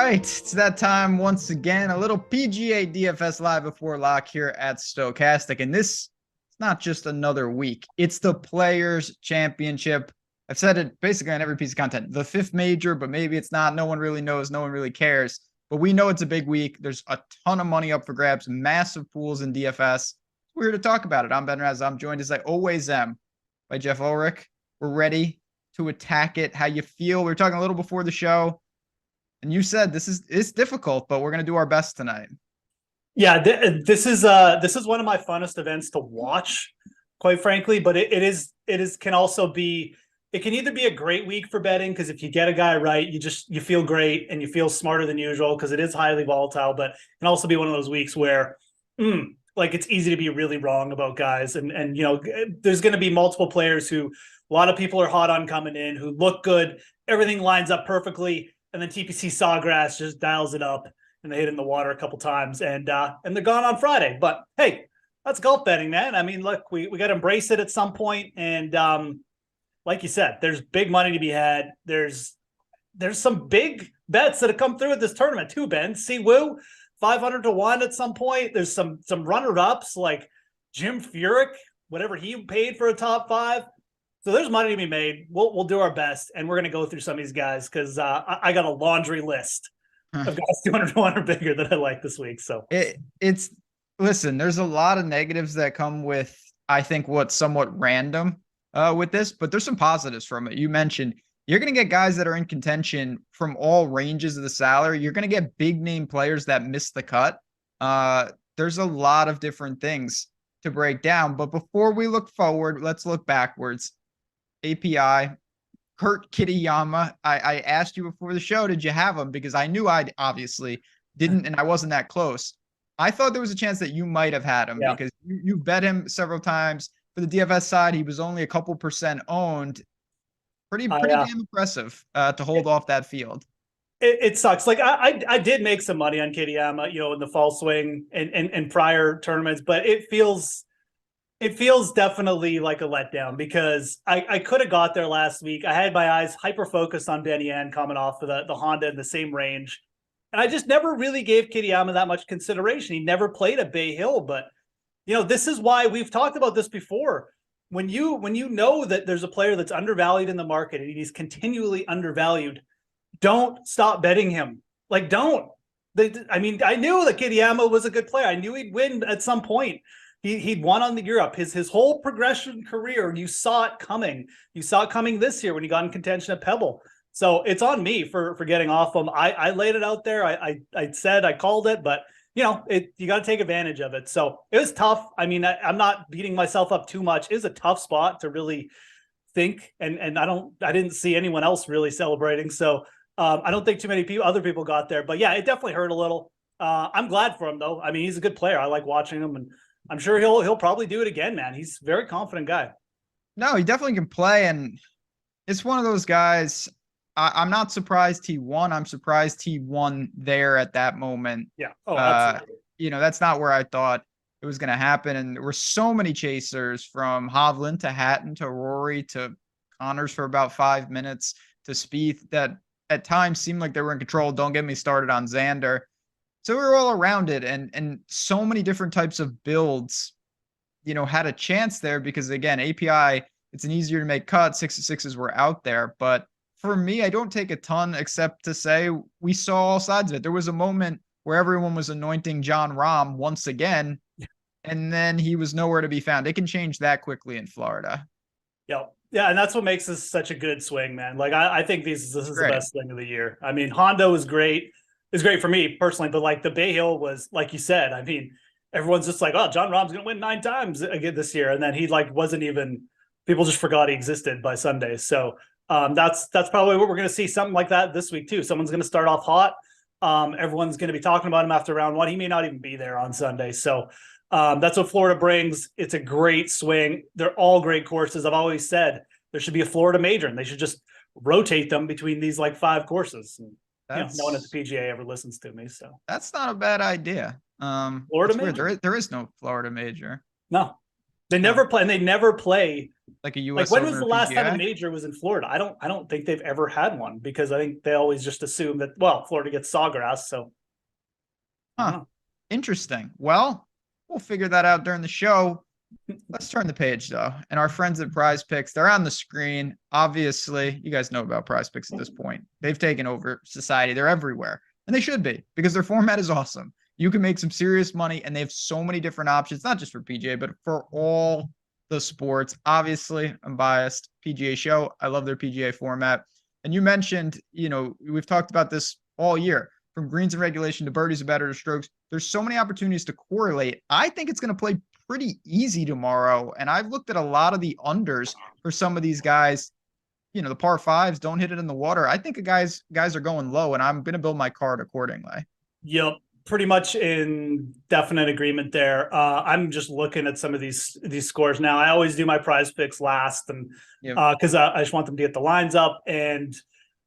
right, it's that time once again. A little PGA DFS live before lock here at Stokastic, and this is not just another week. It's the Players Championship. I've said it basically on every piece of content. The fifth major, but maybe it's not. No one really knows. No one really cares. But we know it's a big week. There's a ton of money up for grabs, massive pools in DFS. We're here to talk about it. I'm Ben Raz. I'm joined as I always am by Jeff Ulrich. We're ready to attack it. How you feel? We were talking a little before the show. And you said it's difficult, but we're gonna do our best tonight. Yeah, this is one of my funnest events to watch, quite frankly. But it can also be, it can either be a great week for betting because if you get a guy right, you feel great and you feel smarter than usual because it is highly volatile. But it can also be one of those weeks where, like it's easy to be really wrong about guys, and you know there's going to be multiple players who a lot of people are hot on coming in who look good, everything lines up perfectly. And then TPC Sawgrass just dials it up, and they hit in the water a couple times, and they're gone on Friday. But hey, that's golf betting, man. I mean, look, we got to embrace it at some point. And like you said, there's big money to be had. There's some big bets that have come through at this tournament too, Ben. Siwoo, 500 to 1 at some point. There's some runner-ups like Jim Furyk, whatever he paid for a top 5. So there's money to be made. We'll do our best, and we're going to go through some of these guys because I got a laundry list of guys 200 to 1 or bigger that I like this week. So listen, there's a lot of negatives that come with, I think, what's somewhat random with this, but there's some positives from it. You mentioned you're going to get guys that are in contention from all ranges of the salary. You're going to get big name players that miss the cut. There's a lot of different things to break down, but before we look forward, let's look backwards. API, Kurt Kitayama. I asked you before the show, did you have him? Because I knew I obviously didn't, and I wasn't that close. I thought there was a chance that you might have had him because you bet him several times. For the DFS side, he was only a couple percent owned. Pretty damn impressive to hold off that field. It sucks. Like I did make some money on Kitayama, in the fall swing and prior tournaments, but it feels definitely like a letdown because I could have got there last week. I had my eyes hyper-focused on Ben Yan coming off of the Honda in the same range. And I just never really gave Kitayama that much consideration. He never played at Bay Hill. But, this is why we've talked about this before. When you know that there's a player that's undervalued in the market and he's continually undervalued, don't stop betting him. Like, don't. I knew that Kitayama was a good player. I knew he'd win at some point. He'd won on the Europe. His whole progression career, you saw it coming. You saw it coming this year when he got in contention at Pebble. So it's on me for getting off him. I laid it out there. I said I called it, but you got to take advantage of it. So it was tough. I mean, I'm not beating myself up too much. It was a tough spot to really think, and I didn't see anyone else really celebrating. So I don't think too many other people got there. But yeah, it definitely hurt a little. I'm glad for him though. I mean, he's a good player. I like watching him, and I'm sure he'll probably do it again, man. He's a very confident guy. No, he definitely can play, and it's one of those guys. I'm not surprised he won. I'm surprised he won there at that moment. Yeah. Oh, absolutely. That's not where I thought it was going to happen. And there were so many chasers from Hovland to Hatton to Rory to Connors for about 5 minutes to Spieth that at times seemed like they were in control. Don't get me started on Xander. So we were all around it, and so many different types of builds, had a chance there because, again, API, it's an easier to make cut. 6-6s were out there. But for me, I don't take a ton except to say we saw all sides of it. There was a moment where everyone was anointing John Rahm once again, and then he was nowhere to be found. It can change that quickly in Florida. Yeah, and that's what makes this such a good swing, man. Like, I think this is the best thing of the year. I mean, Honda was great. It's great for me personally, but like the Bay Hill was, like you said, I mean, everyone's just like, oh, John Rahm's going to win 9 times again this year. And then he wasn't even, people just forgot he existed by Sunday. So that's probably what we're going to see, something like that this week too. Someone's going to start off hot. Everyone's going to be talking about him after round 1. He may not even be there on Sunday. So that's what Florida brings. It's a great swing. They're all great courses. I've always said there should be a Florida major and they should just rotate them between these 5 courses. No one at the PGA ever listens to me, so that's not a bad idea. Florida major. There is no Florida major. No, they never play, and they never play like a Like US when Open was or the last time a PGA? major was in Florida? I don't think they've ever had one because I think they always just assume that, well, Florida gets sawgrass. So I don't Huh. know. Interesting. Well, we'll figure that out during the show. Let's turn the page though. And our friends at Prize Picks, they're on the screen. Obviously, you guys know about Prize Picks at this point. They've taken over society. They're everywhere. And they should be because their format is awesome. You can make some serious money and they have so many different options, not just for PGA, but for all the sports. Obviously, I'm biased. PGA show. I love their PGA format. And you mentioned, we've talked about this all year from greens and regulation to birdies and better to strokes. There's so many opportunities to correlate. I think it's going to play pretty easy tomorrow. And I've looked at a lot of the unders for some of these guys. The par fives don't hit it in the water. I think guys are going low, and I'm going to build my card accordingly. Yep, pretty much in definite agreement there. I'm just looking at some of these scores now. I always do my Prize Picks last, and because I just want them to get the lines up. And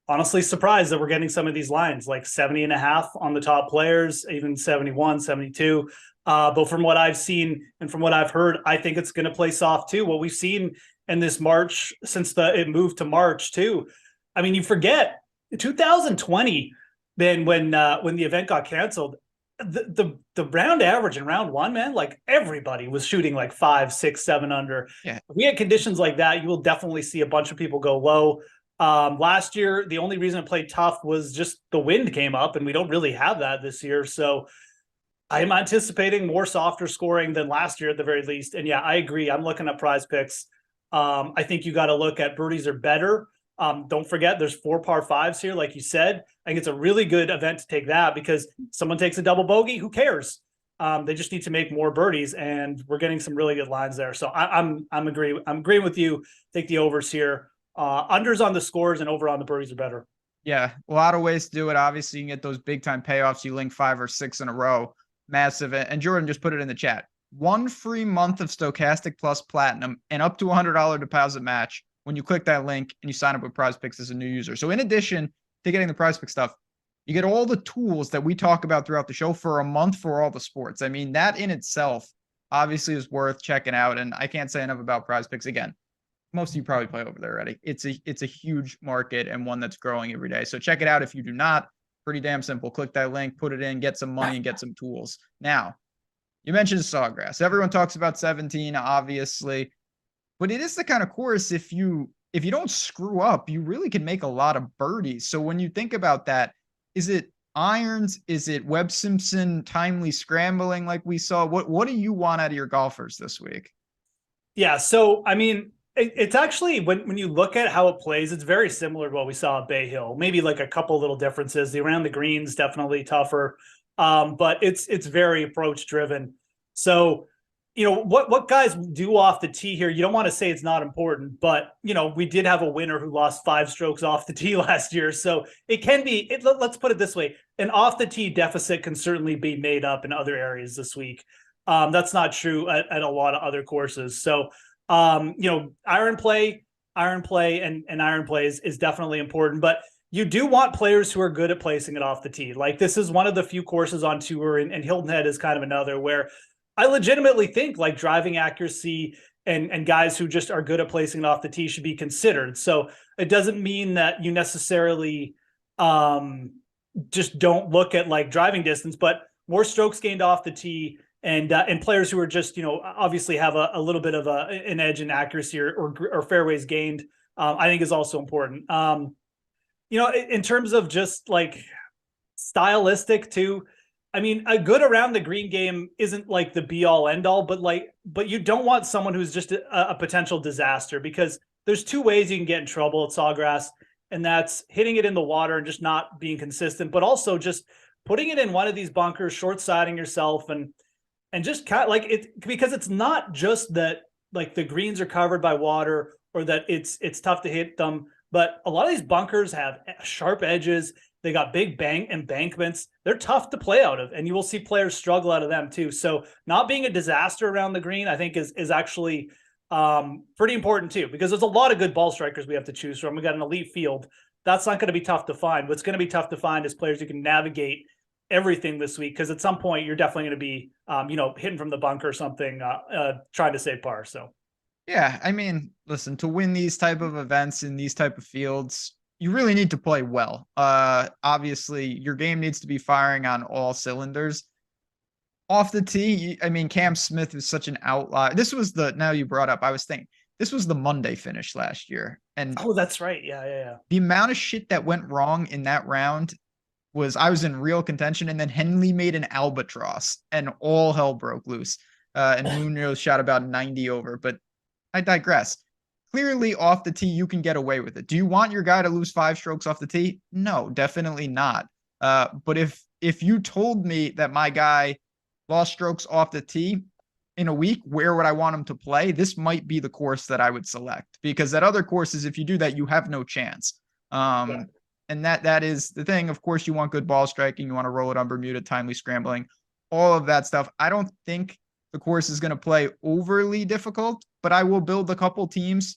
honestly, surprised that we're getting some of these lines like 70.5 on the top players, even 71, 72. But from what I've seen and from what I've heard, I think it's going to play soft too. What we've seen in this March since it moved to March too. I mean, you forget 2020, then when the event got canceled, the round average in round one, man, like everybody was shooting like 5, 6, 7 under. Yeah. If we had conditions like that, you will definitely see a bunch of people go low. Last year, the only reason it played tough was just the wind came up, and we don't really have that this year. So I'm anticipating more softer scoring than last year at the very least. And yeah, I agree. I'm looking at Prize Picks. I think you got to look at birdies are better. Don't forget there's 4 par fives here, like you said. I think it's a really good event to take that because someone takes a double bogey, who cares? They just need to make more birdies, and we're getting some really good lines there. So I'm agreeing with you. Take the overs here. Unders on the scores and over on the birdies are better. Yeah, a lot of ways to do it. Obviously, you can get those big time payoffs. You link 5 or 6 in a row. Massive. And Jordan just put it in the chat. 1 free month of Stokastic Plus Platinum and up to $100 deposit match when you click that link and you sign up with Prize Picks as a new user. So in addition to getting the Prize Picks stuff, you get all the tools that we talk about throughout the show for a month for all the sports. I mean, that in itself obviously is worth checking out. And I can't say enough about Prize Picks. Again, most of you probably play over there already. It's a huge market and one that's growing every day. So check it out if you do not. Pretty damn simple. Click that link, put it in, get some money, and get some tools. Now, you mentioned Sawgrass. Everyone talks about 17, obviously, but it is the kind of course if you don't screw up, you really can make a lot of birdies. So when you think about that, is it irons? Is it Webb Simpson timely scrambling like we saw? What do you want out of your golfers this week? Yeah, so I mean, it's actually when you look at how it plays, it's very similar to what we saw at Bay Hill. Maybe like a couple little differences. The around the greens definitely tougher, but it's very approach driven. So what guys do off the tee here. You don't want to say it's not important, but we did have a winner who lost 5 strokes off the tee last year. So it can be. Let's put it this way: an off the tee deficit can certainly be made up in other areas this week. That's not true at a lot of other courses. So. Iron play and iron play is definitely important, but you do want players who are good at placing it off the tee. Like this is one of the few courses on tour, and Hilton Head is kind of another where I legitimately think like driving accuracy and guys who just are good at placing it off the tee should be considered. So it doesn't mean that you necessarily just don't look at like driving distance, but more strokes gained off the tee. And players who are just, obviously have a little bit of an edge in accuracy or fairways gained, I think is also important. In terms of just like stylistic too, I mean, a good around the green game isn't like the be all end all, but you don't want someone who's just a potential disaster because there's 2 ways you can get in trouble at Sawgrass, and that's hitting it in the water and just not being consistent, but also just putting it in one of these bunkers, short siding yourself and just kind of like it, because it's not just that like the greens are covered by water or that it's tough to hit them, but a lot of these bunkers have sharp edges. They got big embankments. They're tough to play out of, and you will see players struggle out of them too. So not being a disaster around the green, I think is actually pretty important too, because there's a lot of good ball strikers we have to choose from. We got an elite field. That's not going to be tough to find. What's going to be tough to find is players who can navigate everything this week, because at some point you're definitely going to be hitting from the bunker or something, trying to save par. So Yeah, I mean, listen, to win these type of events in these type of fields, you really need to play well. Obviously, your game needs to be firing on all cylinders. Off the tee, I mean, Cam Smith is such an outlier. This was the now you brought up. I was thinking this was the Monday finish last year, and Oh, that's right. Yeah. the amount of shit that went wrong in that round was I was in real contention, and then Henley made an albatross, and all hell broke loose. And Munoz shot about 90 over, but I digress. Clearly, off the tee, you can get away with it. Do you want your guy to lose 5 strokes off the tee? No, definitely not. But if you told me that my guy lost strokes off the tee in a week, where would I want him to play? This might be the course that I would select, because at other courses, if you do that, you have no chance. Yeah. And that is the thing. Of course, you want good ball striking. You want to roll it on Bermuda, timely scrambling, all of that stuff. I don't think the course is going to play overly difficult, but I will build a couple teams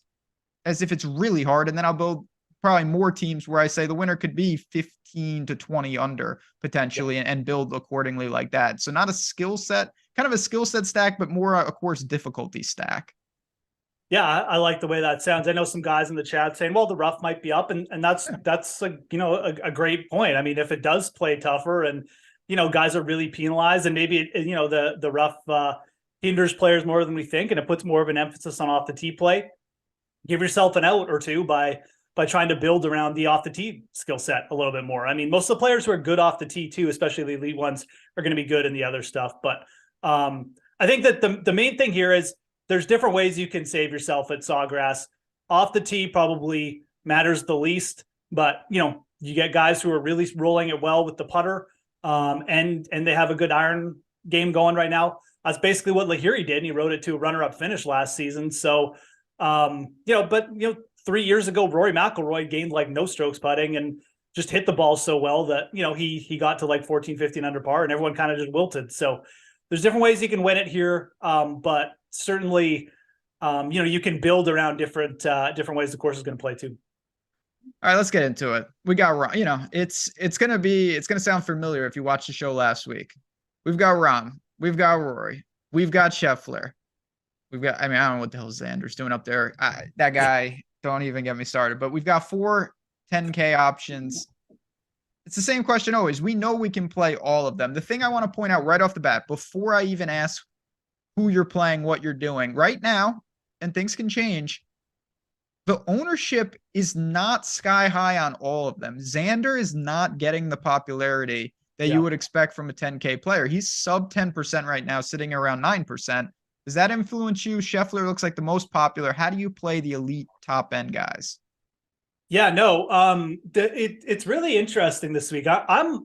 as if it's really hard. And then I'll build probably more teams where I say the winner could be 15 to 20 under potentially, and build accordingly like that. So not a skill set, kind of a skill set stack, but more a course difficulty stack. Yeah, I like the way that sounds. I know some guys in the chat saying, well, the rough might be up, and that's a, a great point. I mean, if it does play tougher and, guys are really penalized, and maybe, the rough hinders players more than we think, and it puts more of an emphasis on off the tee play, give yourself an out or two by trying to build around the off the tee skill set a little bit more. I mean, most of the players who are good off the tee too, especially the elite ones, are going to be good in the other stuff. But I think that the main thing here is there's different ways you can save yourself at Sawgrass. Off the tee probably matters the least, but you get guys who are really rolling it well with the putter, and they have a good iron game going right now. That's basically what Lahiri did, and he rode it to a runner-up finish last season. So, 3 years ago, Rory McIlroy gained like no strokes putting and just hit the ball so well that, he got to like 14, 15 under par, and everyone kind of just wilted. So there's different ways you can win it here. But certainly, you can build around different ways the course is going to play too. All right, let's get into it. We got, it's going to sound familiar if you watched the show last week. We've got Rahm. We've got Rory. We've got Scheffler. We've got, I mean, I don't know what the hell Xander's doing up there. That guy, don't even get me started. But we've got 4 10K options. It's the same question always. We know we can play all of them. The thing I want to point out right off the bat, before I even ask who you're playing, what you're doing, right now, and things can change, the ownership is not sky high on all of them. Xander is not getting the popularity that you would expect from a 10K player. He's sub 10% right now, sitting around 9%. Does that influence you? Scheffler looks like the most popular. How do you play the elite top end guys? Yeah, no, it's really interesting this week. I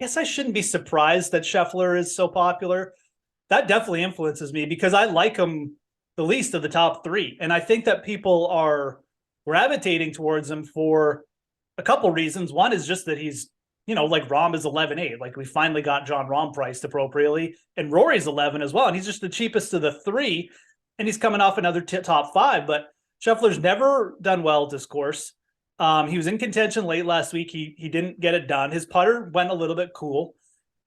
guess I shouldn't be surprised that Scheffler is so popular. That definitely influences me because I like him the least of the top 3. And I think that people are gravitating towards him for a couple reasons. One is just that he's, like Rahm is 11.8. Like we finally got John Rahm priced appropriately, and Rory's 11 as well. And he's just the cheapest of the 3, and he's coming off another top 5. But Scheffler's never done well at this course. He was in contention late last week. He didn't get it done. His putter went a little bit cool.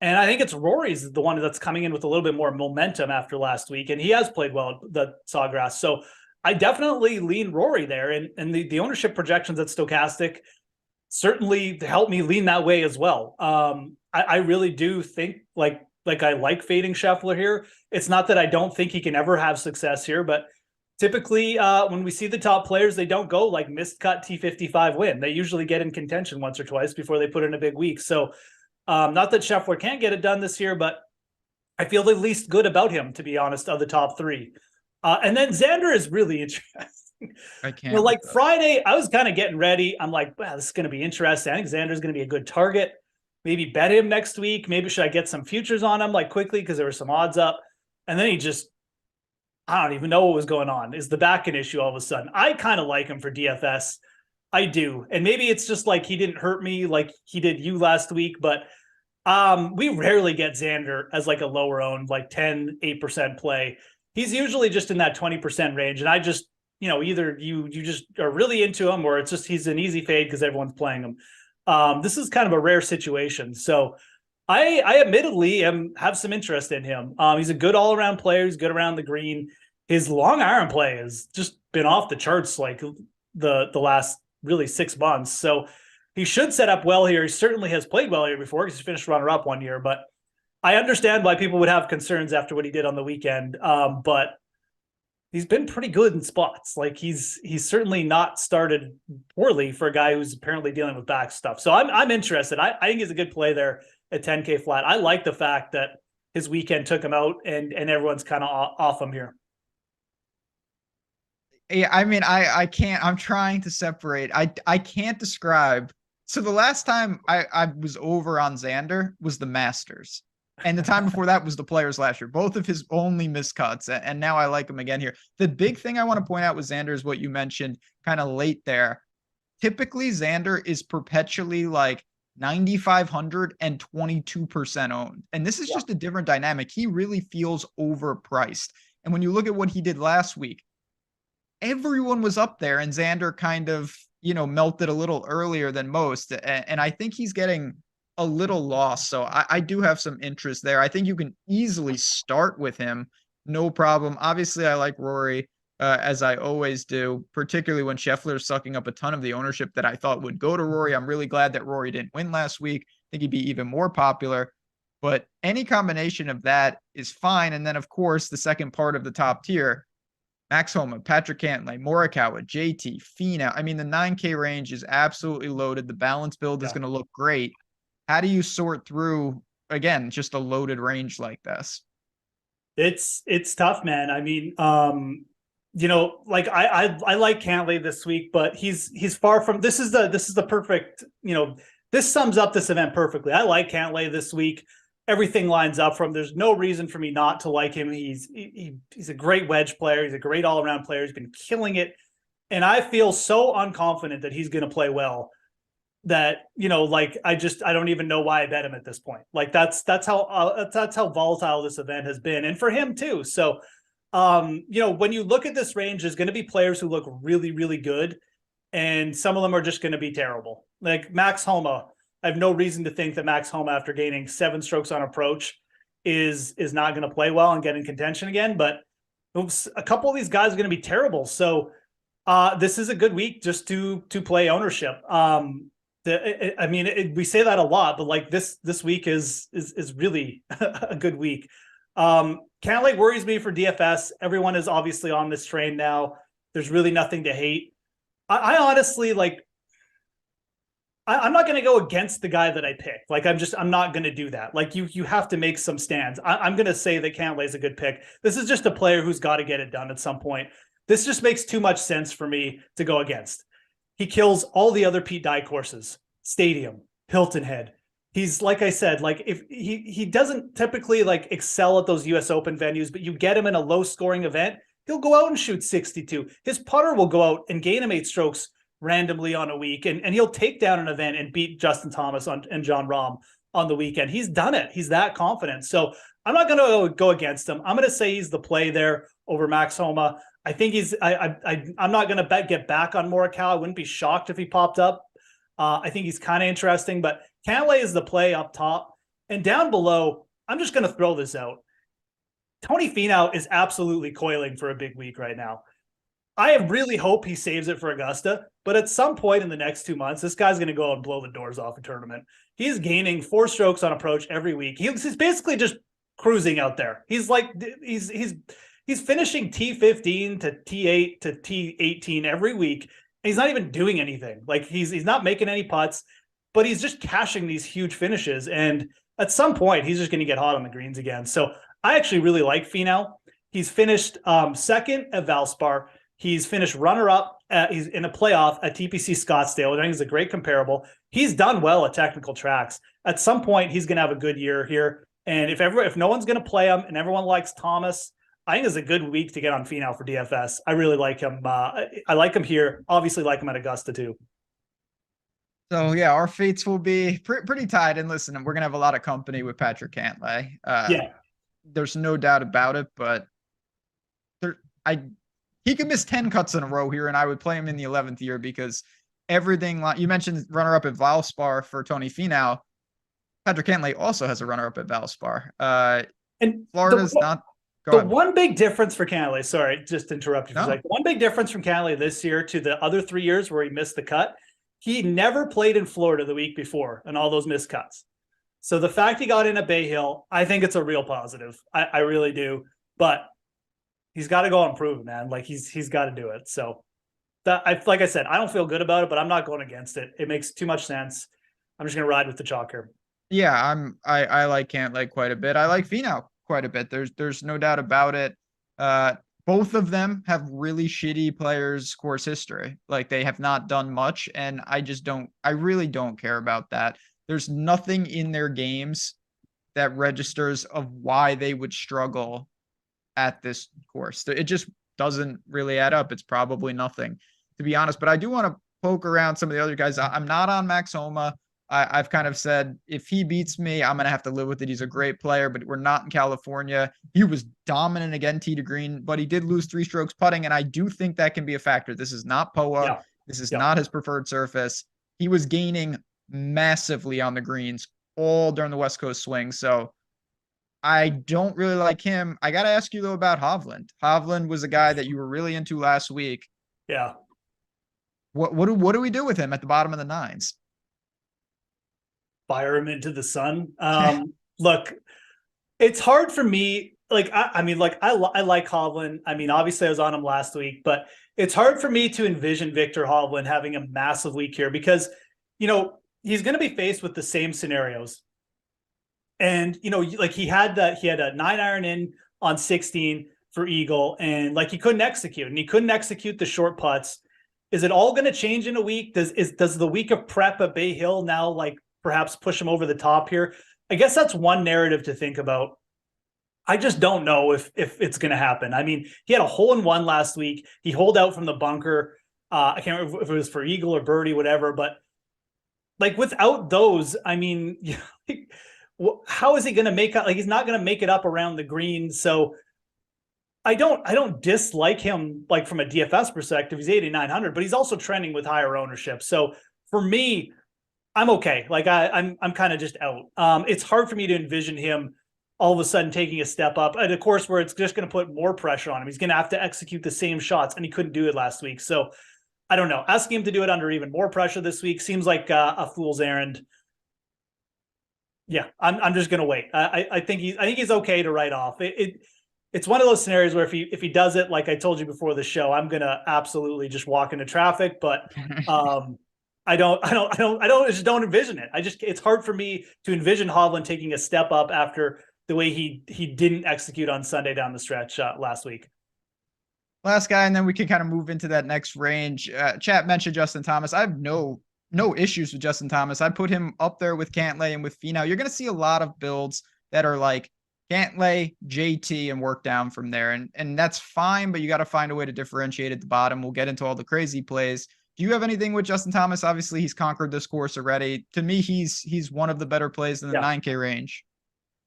And I think it's Rory's the one that's coming in with a little bit more momentum after last week. And he has played well at the Sawgrass. So I definitely lean Rory there. And the ownership projections at Stokastic certainly help me lean that way as well. I really do think like I like fading Scheffler here. It's not that I don't think he can ever have success here, but typically when we see the top players, they don't go like missed cut T55 win. They usually get in contention once or twice before they put in a big week. So not that Scheffler can't get it done this year, but I feel the least good about him, to be honest, of the top 3. And then Xander is really interesting. I can't. Like Friday, I was kind of getting ready. I'm like, wow, this is going to be interesting. I think Xander's going to be a good target. Maybe bet him next week. Maybe should I get some futures on him like quickly because there were some odds up. And then I don't even know what was going on. Is the back an issue all of a sudden? I kind of like him for DFS. I do. And maybe it's just like he didn't hurt me like he did you last week, but we rarely get Xander as like a lower owned, like 8% play. He's usually just in that 20% range. And I just, either you just are really into him or it's just he's an easy fade because everyone's playing him. This is kind of a rare situation. So I admittedly have some interest in him. He's a good all-around player. He's good around the green. his long iron play has just been off the charts like the last really 6 months. So he should set up well here. He certainly has played well here before because he finished runner up one year. But I understand why people would have concerns after what he did on the weekend. But he's been pretty good in spots. Like he's certainly not started poorly for a guy who's apparently dealing with back stuff. So I'm interested. I think he's a good play there at 10K flat. I like the fact that his weekend took him out and everyone's kind of off him here. Yeah, I mean, I can't. I'm trying to separate. I can't describe. So the last time I was over on Xander was the Masters. And the time before that was the Players last year. Both of his only miscuts. And now I like him again here. The big thing I want to point out with Xander is what you mentioned kind of late there. Typically, Xander is perpetually like 9,500 and 22% owned. And this is just a different dynamic. He really feels overpriced. And when you look at what he did last week, everyone was up there and Xander kind of, melted a little earlier than most. And I think he's getting a little lost. So I do have some interest there. I think you can easily start with him. No problem. Obviously, I like Rory, as I always do, particularly when Scheffler is sucking up a ton of the ownership that I thought would go to Rory. I'm really glad that Rory didn't win last week. I think he'd be even more popular. But any combination of that is fine. And then, of course, the second part of the top tier, Max Homa, Patrick Cantlay, Morikawa, JT, Finau. I mean, the 9K range is absolutely loaded. The balance build is going to look great. How do you sort through, again, just a loaded range like this? It's tough, man. I mean, like I like Cantlay this week, but he's far from. This is the perfect. This sums up this event perfectly. I like Cantlay this week. Everything lines up for him. There's no reason for me not to like him. He's a great wedge player. He's a great all around player. He's been killing it, and I feel so unconfident that he's going to play well that I don't even know why I bet him at this point. Like that's how volatile this event has been, and for him too. So, when you look at this range, there's going to be players who look really, really good, and some of them are just going to be terrible. Like Max Homa. I have no reason to think that Max Homa, after gaining 7 strokes on approach, is not going to play well and get in contention again. But a couple of these guys are going to be terrible. So this is a good week just to play ownership. We say that a lot, but like this week is really a good week. Cantlay worries me for DFS. Everyone is obviously on this train now. There's really nothing to hate. I honestly like. I'm not going to go against the guy that I picked. Like I'm not going to do that. Like you have to make some stands. I'm going to say that Cantlay is a good pick. This is just a player who's got to get it done at some point. This just makes too much sense for me to go against. He kills all the other Pete Dye courses, Stadium, Hilton Head. He's, like I said, like if he doesn't typically like excel at those US Open venues, but you get him in a low scoring event, he'll go out and shoot 62. His putter will go out and gain him 8 strokes randomly on a week, and he'll take down an event and beat Justin Thomas and John Rahm on the weekend. He's done it. He's that confident. So I'm not going to go against him. I'm going to say he's the play there over Max Homa. I think I'm not going to get back on Morikawa. I wouldn't be shocked if he popped up. I think he's kind of interesting, but Cantlay is the play up top. And down below, I'm just going to throw this out. Tony Finau is absolutely coiling for a big week right now. I really hope he saves it for Augusta, but at some point in the next 2 months, this guy's going to go and blow the doors off a tournament. He's gaining 4 strokes on approach every week. He's basically just cruising out there. He's like he's finishing T15 to T8 to T18 every week. And he's not even doing anything. Like he's not making any putts, but he's just cashing these huge finishes. And at some point, he's just going to get hot on the greens again. So I actually really like Finau. He's finished second at Valspar. He's finished runner-up. He's in a playoff at TPC Scottsdale, which I think is a great comparable. He's done well at technical tracks. At some point, he's going to have a good year here. And if no one's going to play him and everyone likes Thomas, I think it's a good week to get on Finau for DFS. I really like him. I like him here. Obviously, like him at Augusta too. So yeah, our fates will be pretty tied. And listen, we're going to have a lot of company with Patrick Cantlay. There's no doubt about it. But he could miss 10 cuts in a row here, and I would play him in the 11th year because everything you mentioned runner-up at Valspar for Tony Finau. Patrick Cantlay also has a runner-up at Valspar. And Florida's not. Go The ahead. one big difference for Cantlay, sorry, just to interrupt you for a No. second. One big difference from Cantlay this year to the other 3 years where he missed the cut, he never played in Florida the week before and all those missed cuts. So the fact he got in at Bay Hill, I think it's a real positive. I really do. But he's got to go and prove it, man. Like he's got to do it. So like I said, I don't feel good about it, but I'm not going against it. It makes too much sense. I'm just gonna ride with the chalk here. Yeah, I like Cantlay quite a bit. I like Finau quite a bit. There's no doubt about it. Uh, both of them have really shitty players' course history. Like they have not done much, and I really don't care about that. There's nothing in their games that registers of why they would struggle at this course. It just doesn't really add up. It's probably nothing, to be honest. But I do want to poke around some of the other guys. I'm not on Max Homa. I've kind of said if he beats me, I'm gonna have to live with it. He's a great player, but we're not in California. He was dominant again, tee to green, but he did lose 3 strokes putting, and I do think that can be a factor. This is not POA. Yeah. This is Yeah. not his preferred surface. He was gaining massively on the greens all during the West Coast swing. So I don't really like him. I got to ask you though about Hovland. Hovland was a guy that you were really into last week. Yeah. What do we do with him at the bottom of the nines? Fire him into the sun. Look, it's hard for me. Like, I mean, like I like Hovland. I mean, obviously I was on him last week, but it's hard for me to envision Victor Hovland having a massive week here because, he's going to be faced with the same scenarios. And, like he had a 9-iron in on 16 for Eagle and like he couldn't execute and he couldn't execute the short putts. Is it all going to change in a week? Does the week of prep at Bay Hill now like perhaps push him over the top here? I guess that's one narrative to think about. I just don't know if it's going to happen. I mean, he had a hole-in-one last week. He holed out from the bunker. I can't remember if it was for Eagle or birdie, whatever. But like without those, I mean, how is he going to make up? Like he's not going to make it up around the green. So I don't dislike him like from a DFS perspective. He's 8,900, but he's also trending with higher ownership. So for me, I'm okay. Like I'm kind of just out. It's hard for me to envision him all of a sudden taking a step up at a course where it's just going to put more pressure on him. He's going to have to execute the same shots, and he couldn't do it last week. So I don't know. Asking him to do it under even more pressure this week seems like a fool's errand. Yeah, I'm just going to wait. I think he's okay to write off. It's one of those scenarios where if he does it, like I told you before the show, I'm going to absolutely just walk into traffic. But I just don't envision it. It's hard for me to envision Hovland taking a step up after the way he didn't execute on Sunday down the stretch last week. Last guy, and then we can kind of move into that next range. Chat mentioned Justin Thomas. I have no issues with Justin Thomas. I put him up there with Cantlay and with Finau. You're going to see a lot of builds that are like Cantlay, JT, and work down from there. And that's fine, but you got to find a way to differentiate at the bottom. We'll get into all the crazy plays. Do you have anything with Justin Thomas? Obviously, he's conquered this course already. To me, he's one of the better plays in the 9K range.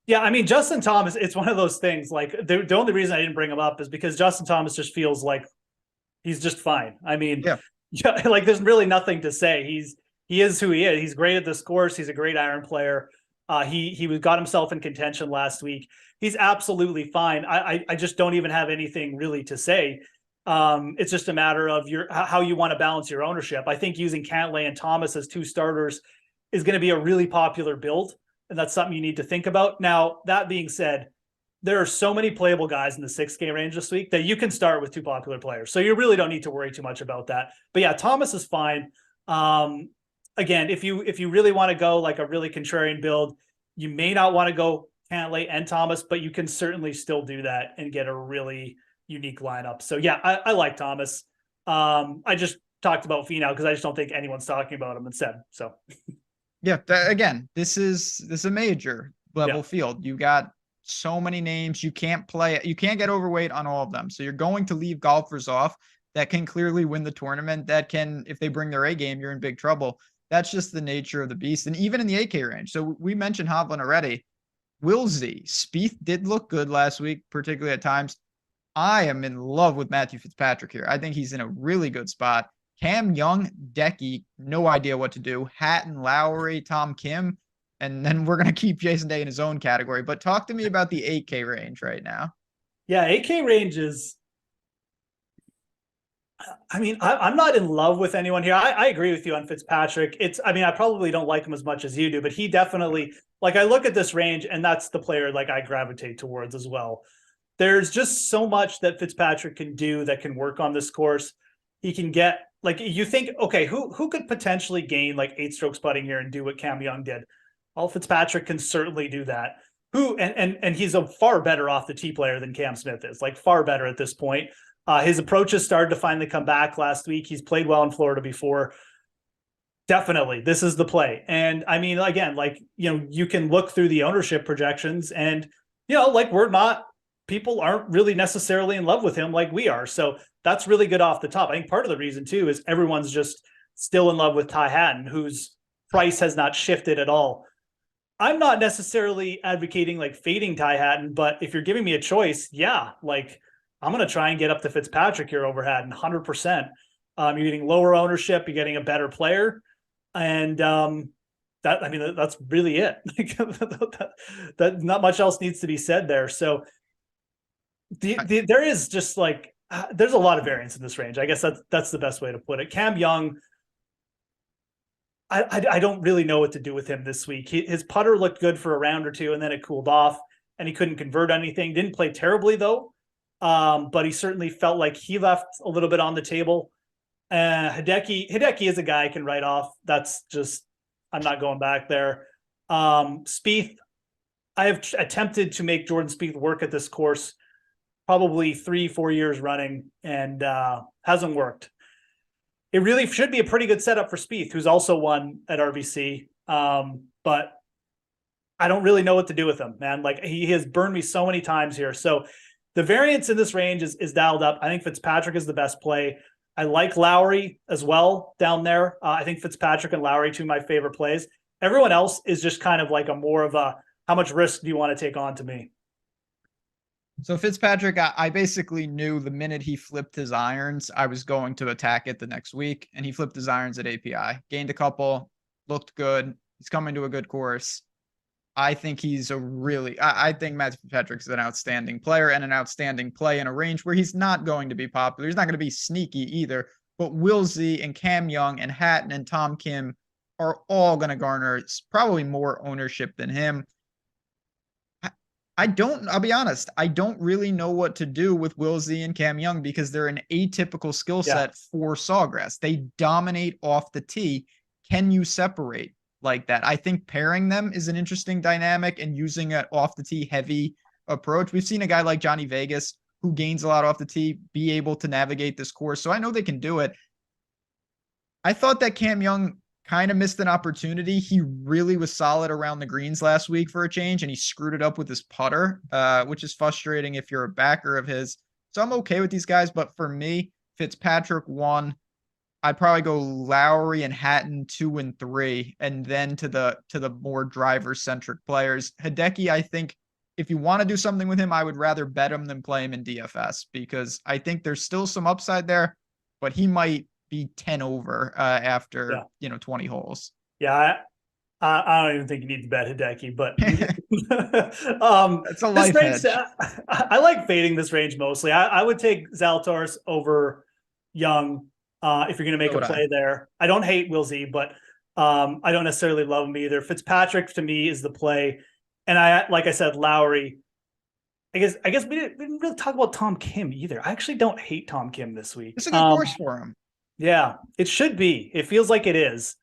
Yeah, I mean, Justin Thomas, it's one of those things. Like the only reason I didn't bring him up is because Justin Thomas just feels like he's just fine. I mean, yeah, like there's really nothing to say. He is who he is. He's great at this course. He's a great iron player. He got himself in contention last week. He's absolutely fine. I just don't even have anything really to say. It's just a matter of how you want to balance your ownership. I think using Cantlay and Thomas as 2 starters is going to be a really popular build, and that's something you need to think about. Now, that being said, there are so many playable guys in the 6K range this week that you can start with 2 popular players. So you really don't need to worry too much about that. But yeah, Thomas is fine. Again, if you really want to go like a really contrarian build, you may not want to go Cantlay and Thomas, but you can certainly still do that and get a really unique lineup. So yeah, I like Thomas. I just talked about Finau because I just don't think anyone's talking about him instead. So yeah, again, this is a major level field. You got so many names. You can't get overweight on all of them. So you're going to leave golfers off that can clearly win the tournament. That can, if they bring their A game, you're in big trouble. That's just the nature of the beast. And even in the 8K range. So we mentioned Hovland already. Will Z. Spieth did look good last week, particularly at times. I am in love with Matthew Fitzpatrick here. I think he's in a really good spot. Cam Young, Decky, no idea what to do. Hatton, Lowry, Tom Kim, and then we're going to keep Jason Day in his own category. But talk to me about the 8K range right now. Yeah, AK range is. I mean, I'm not in love with anyone here. I agree with you on Fitzpatrick. I mean, I probably don't like him as much as you do, but he definitely, like, I look at this range and that's the player like I gravitate towards as well. There's just so much that Fitzpatrick can do that can work on this course. He can get, like, you think, okay, who could potentially gain like 8 strokes putting here and do what Cam Young did? Well, Fitzpatrick can certainly do that. And he's a far better off the tee player than Cam Smith is, like far better at this point. His approaches started to finally come back last week. He's played well in Florida before. Definitely, this is the play. And I mean, again, like, you can look through the ownership projections and, like, people aren't really necessarily in love with him like we are. So that's really good off the top. I think part of the reason too is everyone's just still in love with Ty Hatton, whose price has not shifted at all. I'm not necessarily advocating like fading Ty Hatton, but if you're giving me a choice, yeah, like, I'm going to try and get up to Fitzpatrick here over Hatton 100%. You're getting lower ownership, you're getting a better player. And that's really it. that not much else needs to be said there. So there is just like, there's a lot of variance in this range. I guess that's the best way to put it. Cam Young, I don't really know what to do with him this week. His putter looked good for a round or two, and then it cooled off, and he couldn't convert anything. Didn't play terribly though, but he certainly felt like he left a little bit on the table. Hideki is a guy I can write off. That's just, I'm not going back there. Spieth, I have attempted to make Jordan Spieth work at this course probably 3-4 years running, and hasn't worked. It really should be a pretty good setup for Spieth, who's also won at RBC. But I don't really know what to do with him, man. Like, he has burned me so many times here. So the variance in this range is dialed up. I think Fitzpatrick is the best play. I like Lowry as well down there. I think Fitzpatrick and Lowry, two of my favorite plays. Everyone else is just kind of like a more of a, how much risk do you want to take on to me? So Fitzpatrick, I basically knew the minute he flipped his irons, I was going to attack it the next week. And he flipped his irons at API, gained a couple, looked good. He's coming to a good course. I think I think Matt Fitzpatrick's an outstanding player and an outstanding play in a range where he's not going to be popular. He's not going to be sneaky either. But Wilsey and Cam Young and Hatton and Tom Kim are all going to garner probably more ownership than him. I'll be honest, I don't really know what to do with Wilsey and Cam Young because they're an atypical skill set for Sawgrass. They dominate off the tee. Can you separate like that? I think pairing them is an interesting dynamic and using an off the tee heavy approach. We've seen a guy like Johnny Vegas who gains a lot off the tee be able to navigate this course. So I know they can do it. I thought that Cam Young kind of missed an opportunity. He really was solid around the greens last week for a change, and he screwed it up with his putter, which is frustrating if you're a backer of his. So I'm okay with these guys, but for me, Fitzpatrick 1, I'd probably go Lowry and Hatton 2 and 3, and then to the more driver-centric players. Hideki, I think if you want to do something with him, I would rather bet him than play him in DFS because I think there's still some upside there, but he might be 10 over after 20 holes. Yeah, I don't even think you need to bet Hideki, but it's a life hedge. I like fading this range mostly. I would take Zalatoris over Young if you're going to make a play there. I don't hate Wilsey, but I don't necessarily love him either. Fitzpatrick to me is the play, and like I said, Lowry. I guess we didn't really talk about Tom Kim either. I actually don't hate Tom Kim this week. It's a good course for him. Yeah, it should be. It feels like it is.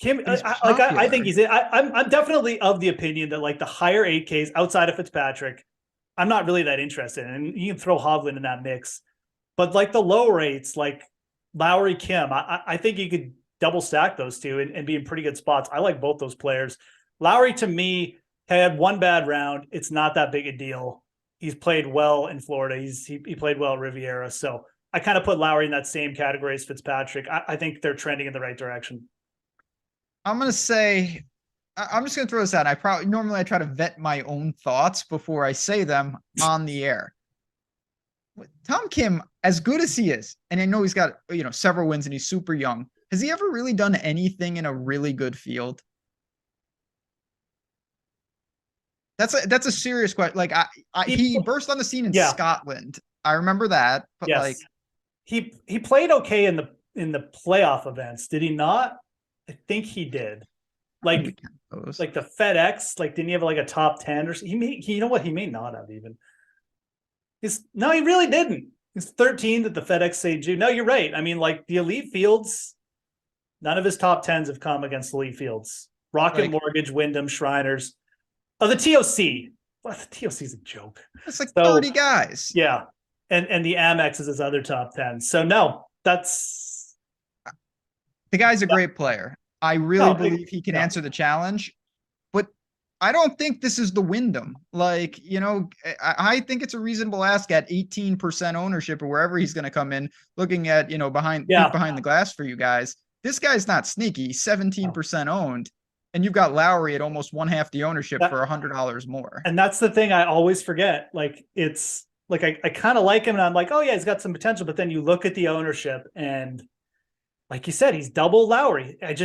Kim, I think I'm definitely of the opinion that like the higher 8Ks outside of Fitzpatrick, I'm not really that interested in. And you can throw Hovland in that mix, but like the low rates, like Lowry, Kim, I think you could double stack those two and be in pretty good spots. I like both those players. Lowry to me had one bad round. It's not that big a deal. He's played well in Florida. He played well at Riviera, so I kind of put Lowry in that same category as Fitzpatrick. I think they're trending in the right direction. I'm going to say, I'm just going to throw this out. I try to vet my own thoughts before I say them on the air. Tom Kim, as good as he is, and I know he's got, several wins and he's super young. Has he ever really done anything in a really good field? That's a serious question. Like he burst on the scene in Yeah. Scotland. I remember that, but Yes. like He played okay in the playoff events, did he not? I think he did. Like the FedEx, like didn't he have like a top 10 or something? You know what? He may not have even. No, he really didn't. He's 13th at the FedEx St. Jude. No, you're right. I mean, like the elite fields, none of his top 10s have come against elite fields. Rocket Mortgage, Wyndham, Shriners. Oh, the TOC. Well, the TOC is a joke. It's like 30 guys. Yeah. And the Amex is his other top 10. So no, that's the guy's a great player. I really believe he can answer the challenge, but I don't think this is the Wyndham. Like, you know, I think it's a reasonable ask at 18% ownership or wherever he's going to come in, looking at, you know, behind the glass for you guys. This guy's not sneaky. 17% owned. And you've got Lowry at almost one half the ownership for $100 more. And that's the thing I always forget. Like, it's like, I kind of like him and I'm like, oh yeah, he's got some potential. But then you look at the ownership and like you said, he's double Lowry. I'm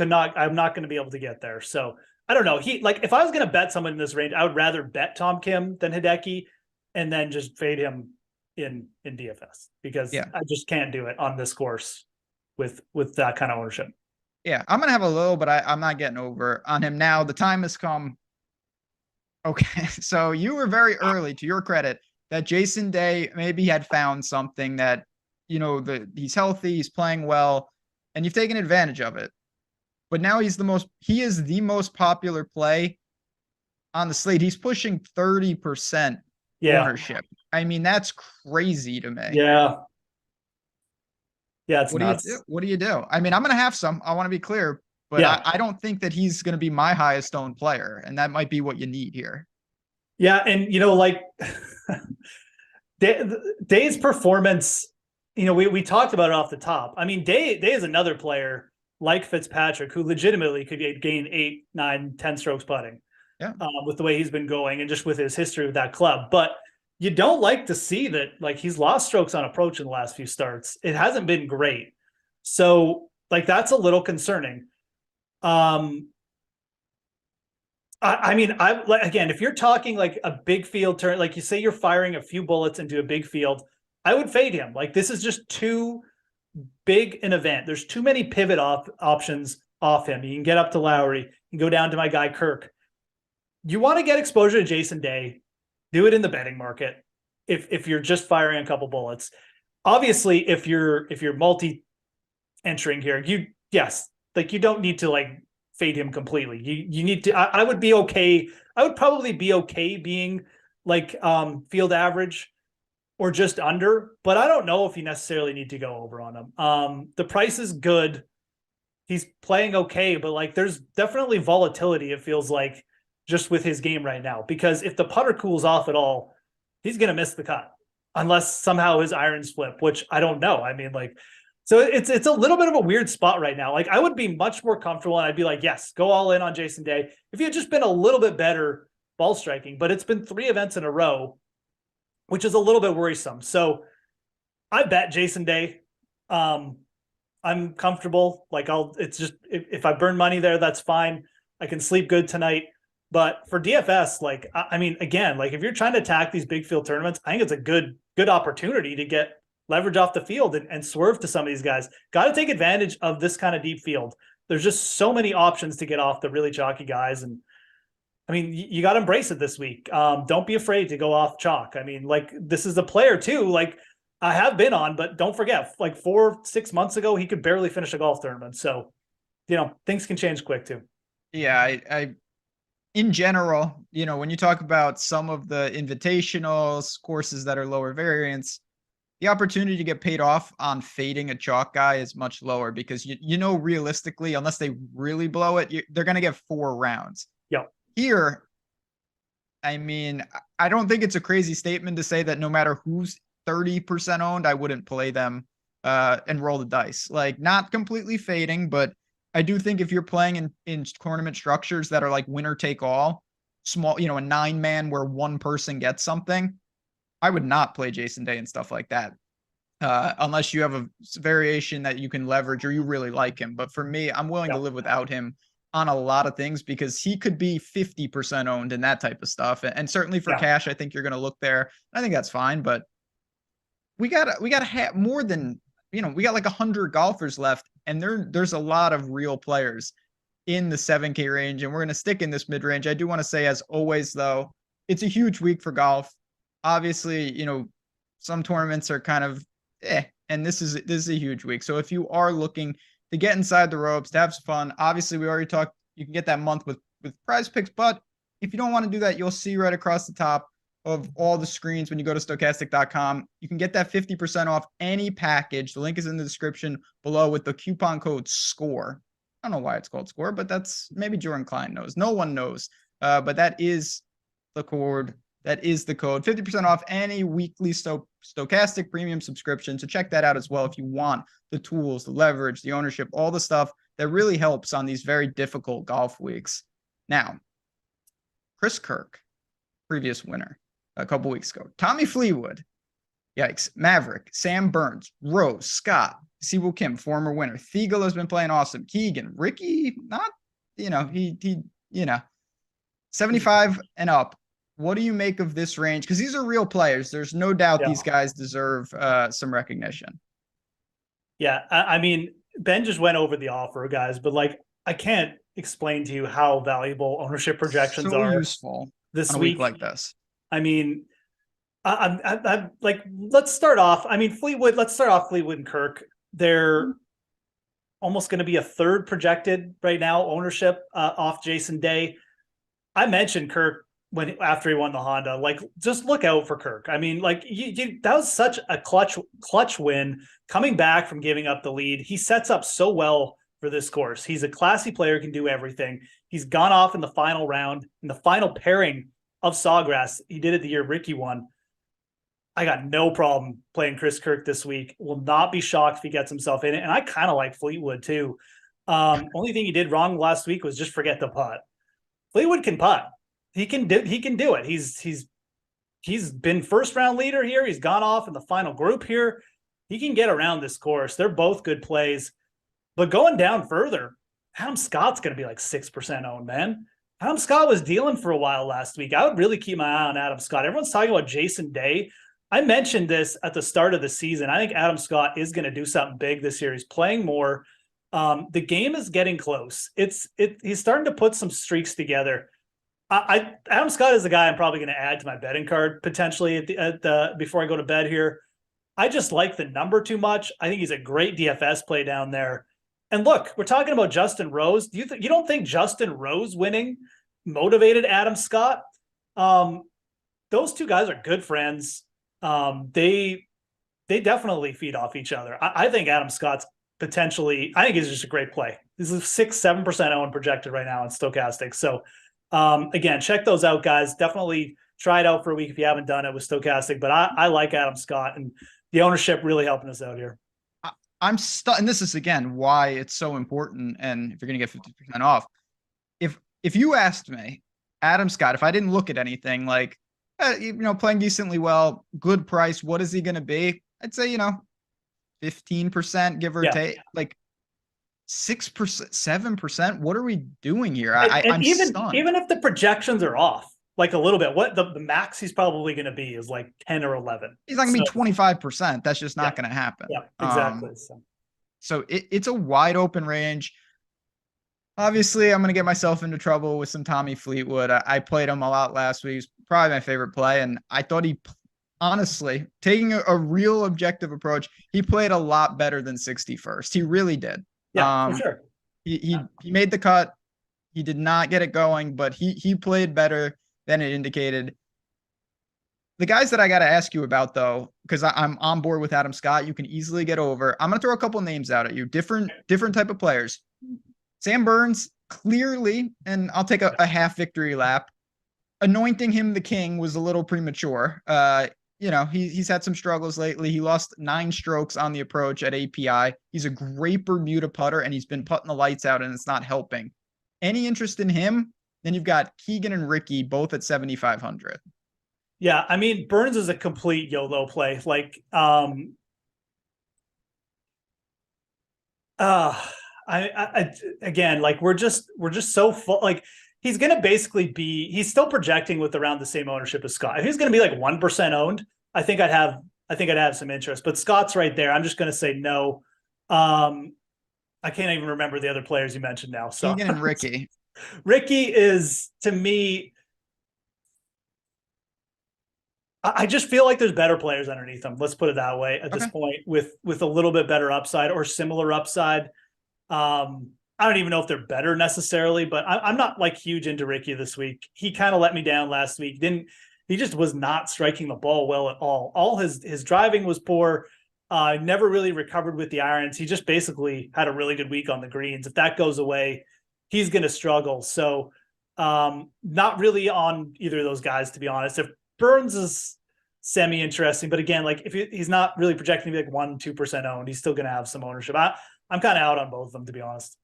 not going to be able to get there. So I don't know. If I was going to bet someone in this range, I would rather bet Tom Kim than Hideki and then just fade him in DFS because I just can't do it on this course with that kind of ownership. Yeah, I'm going to have a little, but I'm not getting over on him now. The time has come. Okay, so you were very early, to your credit, that Jason Day maybe had found something that, you know, he's healthy, he's playing well, and you've taken advantage of it. But now he is the most popular play on the slate. He's pushing 30% ownership. I mean, that's crazy to me. Yeah. Yeah, it's nuts. What do you do? I mean, I'm going to have some. I want to be clear, but I don't think that he's going to be my highest owned player, and that might be what you need here. Yeah, and, you know, like Day's performance, you know, we talked about it off the top. I mean, Day is another player like Fitzpatrick who legitimately could gain 8, 9, 10 strokes putting with the way he's been going and just with his history with that club. But you don't like to see that, like, he's lost strokes on approach in the last few starts. It hasn't been great. So, like, that's a little concerning. I mean, again, if you're talking like a big field turn, like you say you're firing a few bullets into a big field, I would fade him. Like, this is just too big an event. There's too many pivot options off him. You can get up to Lowry. You can go down to my guy Kirk. You want to get exposure to Jason Day, do it in the betting market. If you're just firing a couple bullets, obviously, if you're multi-entering here, you don't need to like fade him completely. You need to. I would be okay. I would probably be okay being like field average or just under, but I don't know if you necessarily need to go over on him. The price is good. He's playing okay, but like there's definitely volatility, it feels like, just with his game right now, because if the putter cools off at all, he's going to miss the cut unless somehow his irons flip, which I don't know. I mean, like, so it's a little bit of a weird spot right now. Like, I would be much more comfortable and I'd be like, yes, go all in on Jason Day if he had just been a little bit better ball striking, but it's been 3 events in a row, which is a little bit worrisome. So I bet Jason Day. I'm comfortable. Like, it's just, if I burn money there, that's fine. I can sleep good tonight. But for DFS, like, I mean, again, like if you're trying to attack these big field tournaments, I think it's a good opportunity to get leverage off the field and swerve to some of these guys. Got to take advantage of this kind of deep field. There's just so many options to get off the really chalky guys. And I mean, you got to embrace it this week. Don't be afraid to go off chalk. I mean, like, this is a player too, like I have been on, but don't forget, like 4-6 months ago, he could barely finish a golf tournament. So, you know, things can change quick too. Yeah, I in general, you know, when you talk about some of the invitationals, courses that are lower variance, the opportunity to get paid off on fading a chalk guy is much lower because you know, realistically, unless they really blow it, they're going to get 4 rounds. Yeah. Here, I mean, I don't think it's a crazy statement to say that no matter who's 30% owned, I wouldn't play them and roll the dice. Like, not completely fading, but I do think if you're playing in tournament structures that are like winner take all, small, you know, a 9-man where one person gets something, I would not play Jason Day and stuff like that. Unless you have a variation that you can leverage or you really like him. But for me, I'm willing to live without him on a lot of things because he could be 50% owned in that type of stuff. And certainly for cash, I think you're going to look there. I think that's fine, but we gotta have more than, we got like 100 golfers left, and there's a lot of real players in the 7K range, and we're going to stick in this mid range. I do want to say, as always, though, it's a huge week for golf. Obviously, some tournaments are kind of and this is a huge week. So if you are looking to get inside the ropes, to have some fun, obviously we already talked, you can get that month with prize picks, but if you don't want to do that, you'll see right across the top of all the screens when you go to stokastic.com, you can get that 50% off any package. The link is in the description below with the coupon code SCORE. I don't know why it's called SCORE, but that's maybe Jordan Klein knows. No one knows. But that is the code. That is the code. 50% off any weekly Stokastic premium subscription. So check that out as well if you want the tools, the leverage, the ownership, all the stuff that really helps on these very difficult golf weeks. Now, Chris Kirk, previous winner a couple weeks ago. Tommy Fleetwood, yikes. Maverick, Sam Burns, Rose, Scott, Siwoo Kim, former winner. Thiegel has been playing awesome. Keegan, Ricky, not, he 75 and up. What do you make of this range? Because these are real players. There's no doubt these guys deserve some recognition. Yeah, I mean, Ben just went over the offer, guys, but I can't explain to you how valuable ownership projections are useful this on a week like this. I mean, I'm like, let's start off. I mean, Fleetwood. Let's start off Fleetwood and Kirk. They're almost going to be a third projected right now ownership off Jason Day. I mentioned Kirk after he won the Honda. Just look out for Kirk. I mean, that was such a clutch win coming back from giving up the lead. He sets up so well for this course. He's a classy player, can do everything. He's gone off in the final round, in the final pairing of Sawgrass. He did it the year Ricky won. I got no problem playing Chris Kirk this week. Will not be shocked if he gets himself in it. And I kind of like Fleetwood too. Only thing he did wrong last week was just forget the putt. Fleetwood can putt. He can do it. He's been first round leader here. He's gone off in the final group here. He can get around this course. They're both good plays. But going down further, Adam Scott's going to be like 6% owned, man. Adam Scott was dealing for a while last week. I would really keep my eye on Adam Scott. Everyone's talking about Jason Day. I mentioned this at the start of the season. I think Adam Scott is going to do something big this year. He's playing more. The game is getting close. He's starting to put some streaks together. Adam Scott is the guy I'm probably going to add to my betting card potentially before I go to bed here. I just like the number too much. I think he's a great DFS play down there. And look, we're talking about Justin Rose. You don't think Justin Rose winning motivated Adam Scott? Those two guys are good friends. They definitely feed off each other. I think Adam Scott's potentially, I think he's just a great play. This is 6-7% owned projected right now in Stokastic. So again, check those out, guys. Definitely try it out for a week if you haven't done it with Stokastic. But I like Adam Scott, and the ownership really helping us out here. I'm stuck, and this is again why it's so important. And if you're going to get 50% off, if you asked me, Adam Scott, if I didn't look at anything playing decently well, good price, what is he going to be? I'd say 15%, give or take, 6%, 7%. What are we doing here? I'm stunned. Even if the projections are off, a little bit, what the max he's probably going to be is 10 or 11. He's not going to be 25%. That's just not going to happen. Yeah, exactly. So it's a wide open range. Obviously, I'm going to get myself into trouble with some Tommy Fleetwood. I played him a lot last week. He's probably my favorite play, and I thought honestly, taking a real objective approach, he played a lot better than 61st. He really did. Yeah, for sure. He made the cut. He did not get it going, but he played better than it indicated. The guys that I got to ask you about, though, because I'm on board with Adam Scott, you can easily get over. I'm going to throw a couple names out at you, different type of players. Sam Burns, clearly, and I'll take a half victory lap. Anointing him the king was a little premature. He's had some struggles lately. He lost 9 strokes on the approach at API. He's a great Bermuda putter, and he's been putting the lights out, and it's not helping. Any interest in him? Then you've got Keegan and Ricky, both at 7,500. Yeah, I mean, Burns is a complete YOLO play. Again, like we're just so full. Like he's going to basically be, he's still projecting with around the same ownership as Scott. If he's going to be like 1% owned, I think I'd have some interest, but Scott's right there. I'm just going to say no. I can't even remember the other players you mentioned now. So Keegan and Ricky. Ricky is, to me, I just feel like there's better players underneath him. Let's put it that way at this point with a little bit better upside or similar upside. I don't even know if they're better necessarily, but I'm not like huge into Ricky this week. He kind of let me down last week. He just was not striking the ball well at all. All his driving was poor. Never really recovered with the irons. He just basically had a really good week on the greens. If that goes away, he's going to struggle. So not really on either of those guys, to be honest. If Burns is semi-interesting, but again, like if he's not really projecting to be like 1-2% owned, he's still going to have some ownership. I'm kind of out on both of them, to be honest.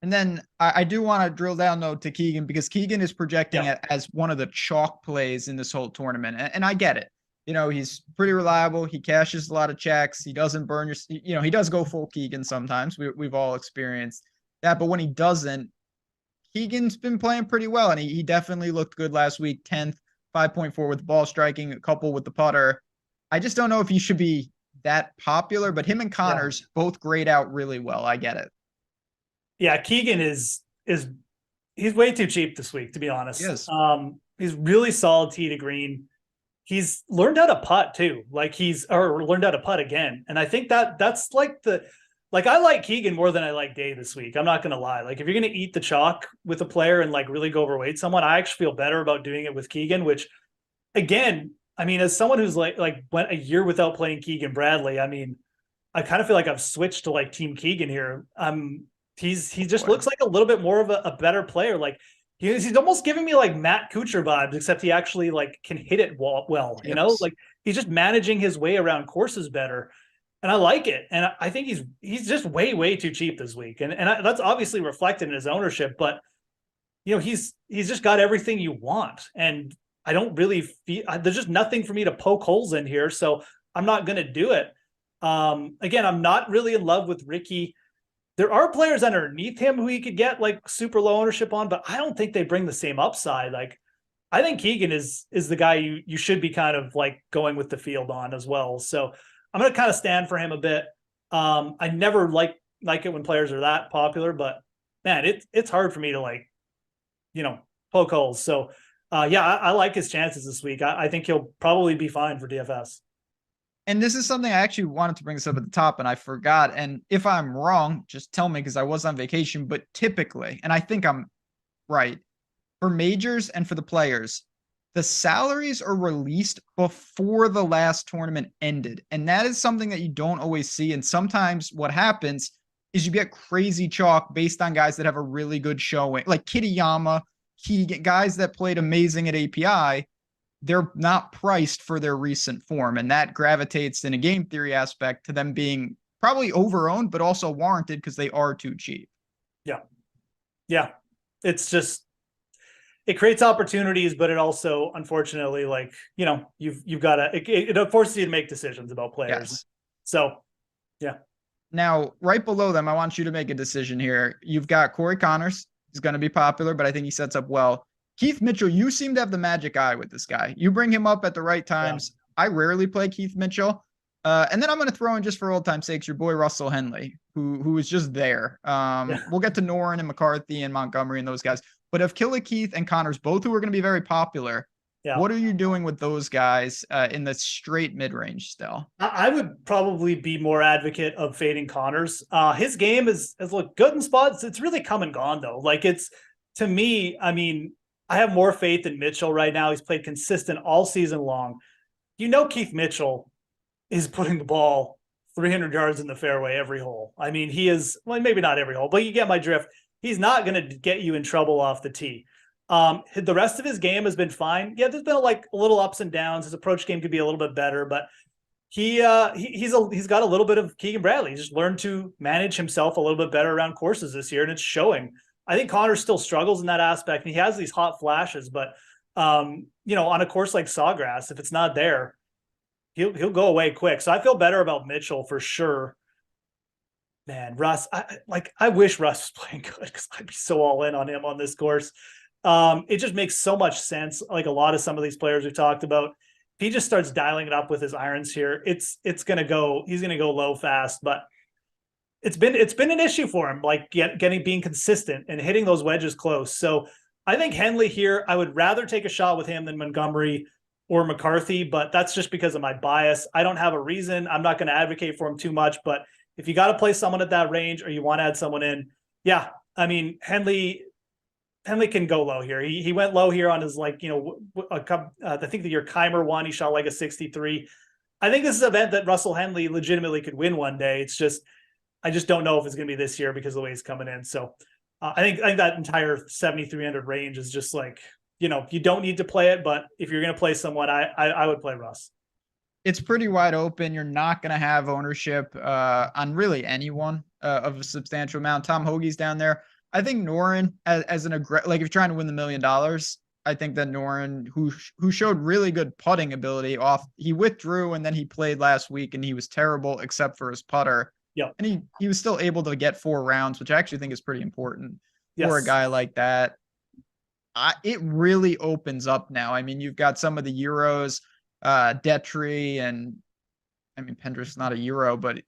And then I do want to drill down though to Keegan, because Keegan is projecting it as one of the chalk plays in this whole tournament. And I get it. You know, he's pretty reliable. He cashes a lot of checks. He doesn't burn he does go full Keegan sometimes. We've all experienced that. But when he doesn't, Keegan's been playing pretty well. And he definitely looked good last week. 10th, 5.4 with ball striking, a couple with the putter. I just don't know if he should be that popular, but him and Connors both grade out really well. I get it. Yeah, Keegan is he's way too cheap this week, to be honest. Yes. He's really solid tee to green. He's learned how to putt too. Like learned how to putt again. And I think that's like I like Keegan more than I like Day this week. I'm not going to lie. Like if you're going to eat the chalk with a player and like really go overweight someone, I actually feel better about doing it with Keegan, which again, I mean, as someone who's like went a year without playing Keegan Bradley, I mean, I kind of feel like I've switched to like Team Keegan here. He just looks like a little bit more of a better player. Like he's almost giving me like Matt Kuchar vibes, except he actually like can hit it well, you know, like he's just managing his way around courses better. And I like it. And I think he's just way too cheap this week. And that's obviously reflected in his ownership, but you know, he's just got everything you want. And I don't really feel there's just nothing for me to poke holes in here. So I'm not going to do it. Again, I'm not really in love with Ricky. There are players underneath him who he could get like super low ownership on, but I don't think they bring the same upside. Like I think Keegan is the guy you should be kind of like going with the field on as well. So I'm going to kind of stand for him a bit. I never like it when players are that popular, but man, it's hard for me to like, you know, poke holes. So I like his chances this week. I think he'll probably be fine for DFS. And this is something I actually wanted to bring this up at the top and I forgot. And if I'm wrong, just tell me because I was on vacation. But typically, and I think I'm right, for majors and for the players, the salaries are released before the last tournament ended. And that is something that you don't always see. And sometimes what happens is you get crazy chalk based on guys that have a really good showing, like Kitayama, Keegan, guys that played amazing at API. They're not priced for their recent form. And that gravitates in a game theory aspect to them being probably over-owned, but also warranted because they are too cheap. Yeah. Yeah. It's just, it creates opportunities, but it also, unfortunately, like, you know, you've got to, it forces you to make decisions about players. Yes. So, yeah. Now, right below them, I want you to make a decision here. You've got Corey Connors. He's going to be popular, but I think he sets up well. Keith Mitchell, you seem to have the magic eye with this guy. You bring him up at the right times. Yeah. I rarely play Keith Mitchell. And then I'm going to throw in, just for old time's sakes, your boy Russell Henley, who is just there. We'll get to Noren and McCarthy and Montgomery and those guys. But of Killer Keith and Connors, both who are going to be very popular, what are you doing with those guys in the straight mid-range still? I would probably be more advocate of fading Connors. His game has looked good in spots. It's really come and gone, though. Like, it's, to me, I mean, I have more faith in Mitchell right now. He's played consistent all season long. You know, Keith Mitchell is putting the ball 300 yards in the fairway every hole. I mean, he is, well, maybe not every hole, but you get my drift. He's not going to get you in trouble off the tee. The rest of his game has been fine. Yeah, there's been like a little ups and downs. His approach game could be a little bit better, but he's got a little bit of Keegan Bradley. He just learned to manage himself a little bit better around courses this year, and it's showing. I think Connor still struggles in that aspect. And he has these hot flashes, but you know, on a course like Sawgrass, if it's not there, he'll go away quick. So I feel better about Mitchell for sure. Man, Russ, I wish Russ was playing good because I'd be so all in on him on this course. It just makes so much sense. Like a lot of some of these players we talked about, if he just starts dialing it up with his irons here, it's gonna go. He's gonna go low fast, but it's been an issue for him, like being consistent and hitting those wedges close. So I think Henley here, I would rather take a shot with him than Montgomery or McCarthy, but that's just because of my bias. I don't have a reason. I'm not going to advocate for him too much, but if you got to play someone at that range or you want to add someone in, yeah, I mean, Henley can go low here. He went low here on his, like, I think the year Keimer won, he shot like a 63. I think this is an event that Russell Henley legitimately could win one day. It's just, I just don't know if it's going to be this year because of the way he's coming in. So I think that entire 7,300 range is just like, you don't need to play it, but if you're going to play someone, I would play Russ. It's pretty wide open. You're not going to have ownership on really anyone of a substantial amount. Tom Hoagie's down there. I think Noren as an like if you're trying to win the $1 million, I think that Noren, who showed really good putting ability he withdrew and then he played last week and he was terrible except for his putter. Yeah. And he was still able to get 4 rounds, which I actually think is pretty important for a guy like that. It really opens up now. I mean, you've got some of the Euros, Detry, and I mean, Pendrick's not a Euro, but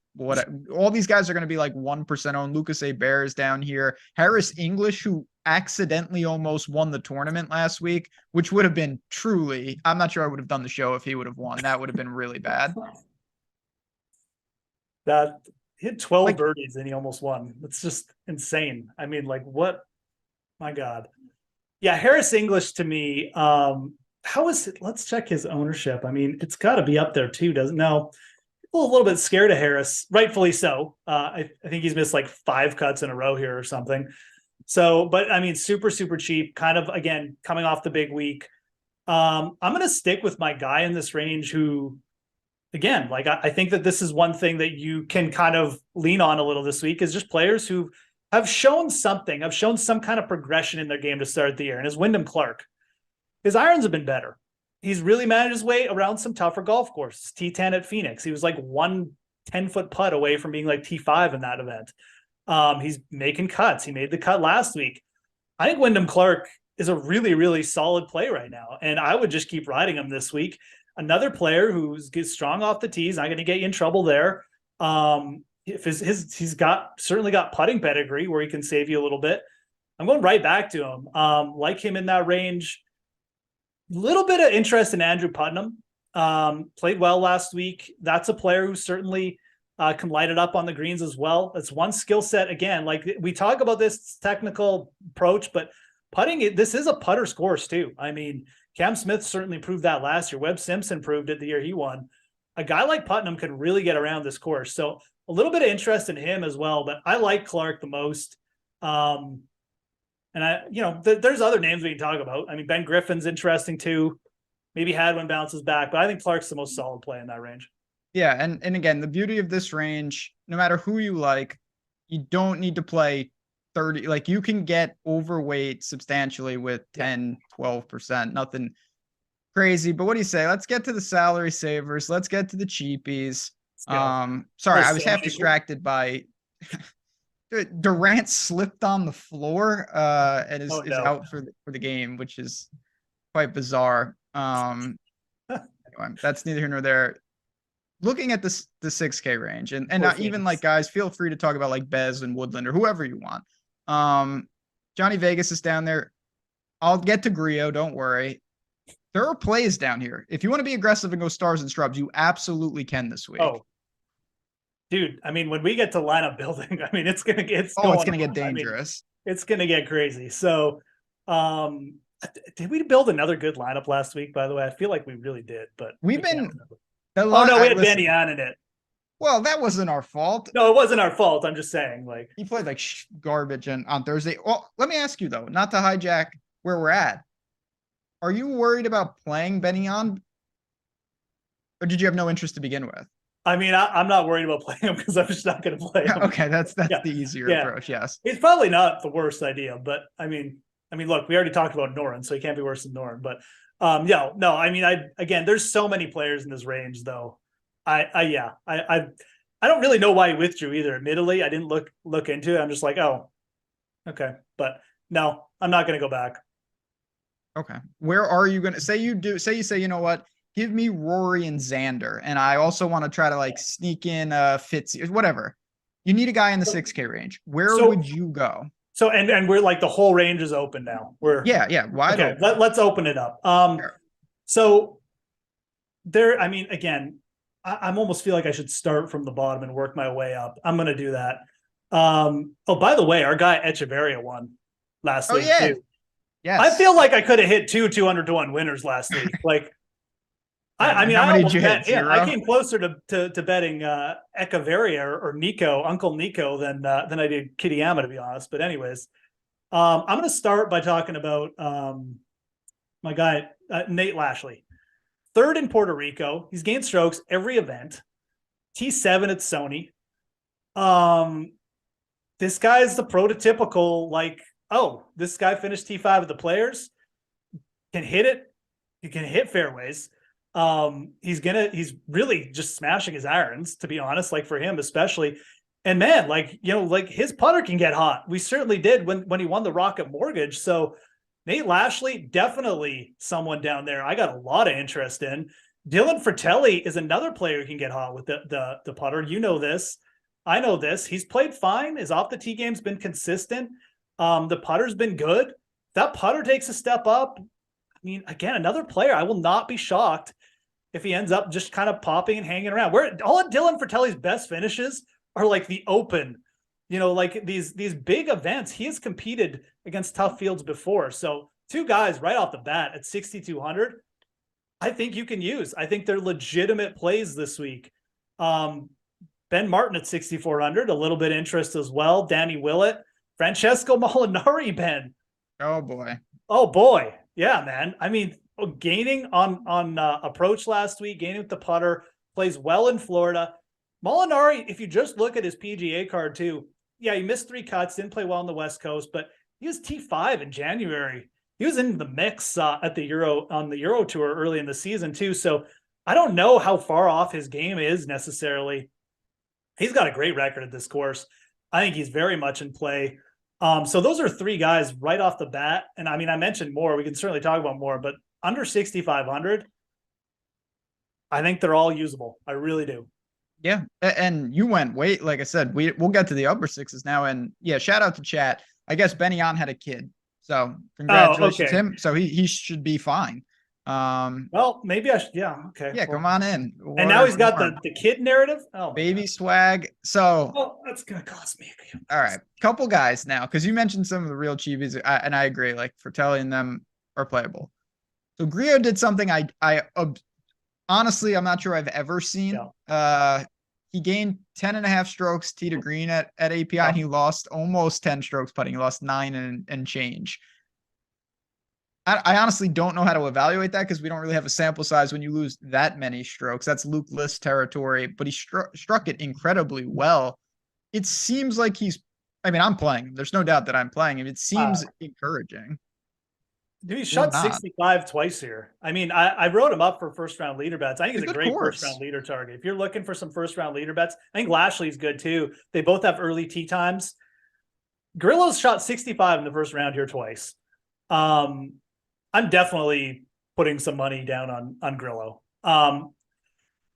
all these guys are going to be like 1% owned. Lucas Hebert is down here. Harris English, who accidentally almost won the tournament last week, which would have been truly, I'm not sure I would have done the show if he would have won. That would have been really bad. He had 12 birdies and he almost won. It's just insane. I mean, like, what? My God. Yeah, Harris English to me, how is it? Let's check his ownership. I mean, it's got to be up there too, doesn't it? No. People a little bit scared of Harris, rightfully so. I think he's missed like 5 cuts in a row here or something. So, but I mean, super, super cheap, kind of, again, coming off the big week. I'm going to stick with my guy in this range who, again, like I think that this is one thing that you can kind of lean on a little this week is just players who have shown something, have shown some kind of progression in their game to start the year. And as Wyndham Clark, his irons have been better. He's really managed his way around some tougher golf courses. T10 at Phoenix. He was like 1 10-foot putt away from being like T5 in that event. He's making cuts. He made the cut last week. I think Wyndham Clark is a really, really solid play right now. And I would just keep riding him this week. Another player who's strong off the tees, not going to get you in trouble there. If he's certainly got putting pedigree where he can save you a little bit. I'm going right back to him. Like him in that range. Little bit of interest in Andrew Putnam. Played well last week. That's a player who certainly can light it up on the greens as well. It's one skill set. Again, like we talk about this technical approach, but putting, this is a putter's course too. I mean, Cam Smith certainly proved that last year. Webb Simpson proved it the year he won. A guy like Putnam can really get around this course. So a little bit of interest in him as well, but I like Clark the most. And there's other names we can talk about. I mean, Ben Griffin's interesting too. Maybe Hadwin bounces back, but I think Clark's the most solid play in that range. Yeah, and again, the beauty of this range, no matter who you like, you don't need to play 30. Like you can get overweight substantially with 10, 12%. Nothing crazy. But what do you say? Let's get to the salary savers. Let's get to the cheapies. Sorry, I was half distracted by Durant slipped on the floor and is out for the game, which is quite bizarre. Anyway, that's neither here nor there. Looking at the 6K range and not even like guys, feel free to talk about like Bez and Woodland or whoever you want. Johnny Vegas is down there. I'll get to Griot, don't worry. There are plays down here. If you want to be aggressive and go stars and scrubs, you absolutely can this week. Oh, dude. I mean, when we get to lineup building, I mean, it's going to get dangerous. I mean, it's going to get crazy. So, did we build another good lineup last week, by the way? I feel like we really did, but we've been, we had Benny on in it. Well, that wasn't our fault. No, it wasn't our fault. I'm just saying, like he played like garbage on Thursday. Well, let me ask you though, not to hijack where we're at. Are you worried about playing Benny on, or did you have no interest to begin with? I mean, I'm not worried about playing him because I'm just not going to play him. Okay, that's the easier approach. Yes, it's probably not the worst idea, but I mean, look, we already talked about Noren, so he can't be worse than Noren. But no, I mean, again, there's so many players in this range, though. I don't really know why he withdrew either. Admittedly, I didn't look into it. I'm just like, oh, okay. But no, I'm not going to go back. Okay. Where are you going to say you know what? Give me Rory and Xander. And I also want to try to like sneak in Fitz, whatever. You need a guy in the 6K range. Where So would you go? so and we're like the whole range is open now. Yeah, wide Okay. open. Let's open it up. Sure. So there. I mean, again, I'm almost feel like I should start from the bottom and work my way up. I'm going to do that. Oh, by the way, our guy Echeverria won last week Yeah. too. Yes. I feel like I could have hit 200-1 winners last week. Like, I mean, how I many almost did you hit? bet him. I came closer to betting Echeverria or Nico, Uncle Nico, than I did Kittyama, to be honest. But anyways, I'm going to start by talking about my guy Nate Lashley, third in Puerto Rico. He's gained strokes every event. T7 at Sony. This guy is the prototypical, like, oh, this guy finished T5 at the Players, can hit it. He can hit fairways. He's really just smashing his irons, to be honest, like for him, especially. And man, like, you know, like his putter can get hot. We certainly did when he won the Rocket Mortgage. So Nate Lashley, definitely someone down there I got a lot of interest in. Dylan Fratelli is another player who can get hot with the putter. You know this. I know this. He's played fine. His off the tee game's been consistent. The putter's been good. If that putter takes a step up, I mean, again, another player. I will not be shocked if he ends up just kind of popping and hanging around. Where all of Dylan Fratelli's best finishes are like the Open, you know, like these big events. He has competed against tough fields before. So two guys right off the bat at 6,200, I think you can use. I think they're legitimate plays this week. Ben Martin at 6,400, a little bit of interest as well. Danny Willett, Francesco Molinari, Ben. Oh boy. Oh boy. Yeah, man. I mean, gaining on approach last week, gaining with the putter, plays well in Florida. Molinari, if you just look at his PGA card too, yeah, he missed 3 cuts, didn't play well on the West Coast, but he was T5 in January. He was in the mix at the Euro Tour early in the season too. So I don't know how far off his game is necessarily. He's got a great record at this course. I think he's very much in play. So those are 3 guys right off the bat. And I mean, I mentioned more. We can certainly talk about more, but under 6,500, I think they're all usable. I really do. Yeah. And you went like I said, we'll get to the upper sixes now. And yeah, shout out to chat. I guess Benny On had a kid. So congratulations to him. So he should be fine. Well, maybe I should. Yeah. Okay. Yeah. Come on in. And now he's got the kid narrative. Oh, baby swag. So that's going to cost me. All right. Couple guys now, because you mentioned some of the real cheapies, and I agree, like Fratelli and them are playable. So Grillo did something I honestly, I'm not sure I've ever seen. Yeah. He gained 10.5 strokes tee to green at API, and he lost almost 10 strokes putting. He lost 9 and change. I honestly don't know how to evaluate that because we don't really have a sample size when you lose that many strokes. That's Luke List territory, but he struck it incredibly well. It seems like I mean, I'm playing him. There's no doubt that I'm playing him. It seems encouraging. Dude, he shot 65 twice here. I mean, I wrote him up for first round leader bets. I think he's a great first round leader target. If you're looking for some first round leader bets, I think Lashley's good too. They both have early tee times. Grillo's shot 65 in the first round here twice. I'm definitely putting some money down on Grillo.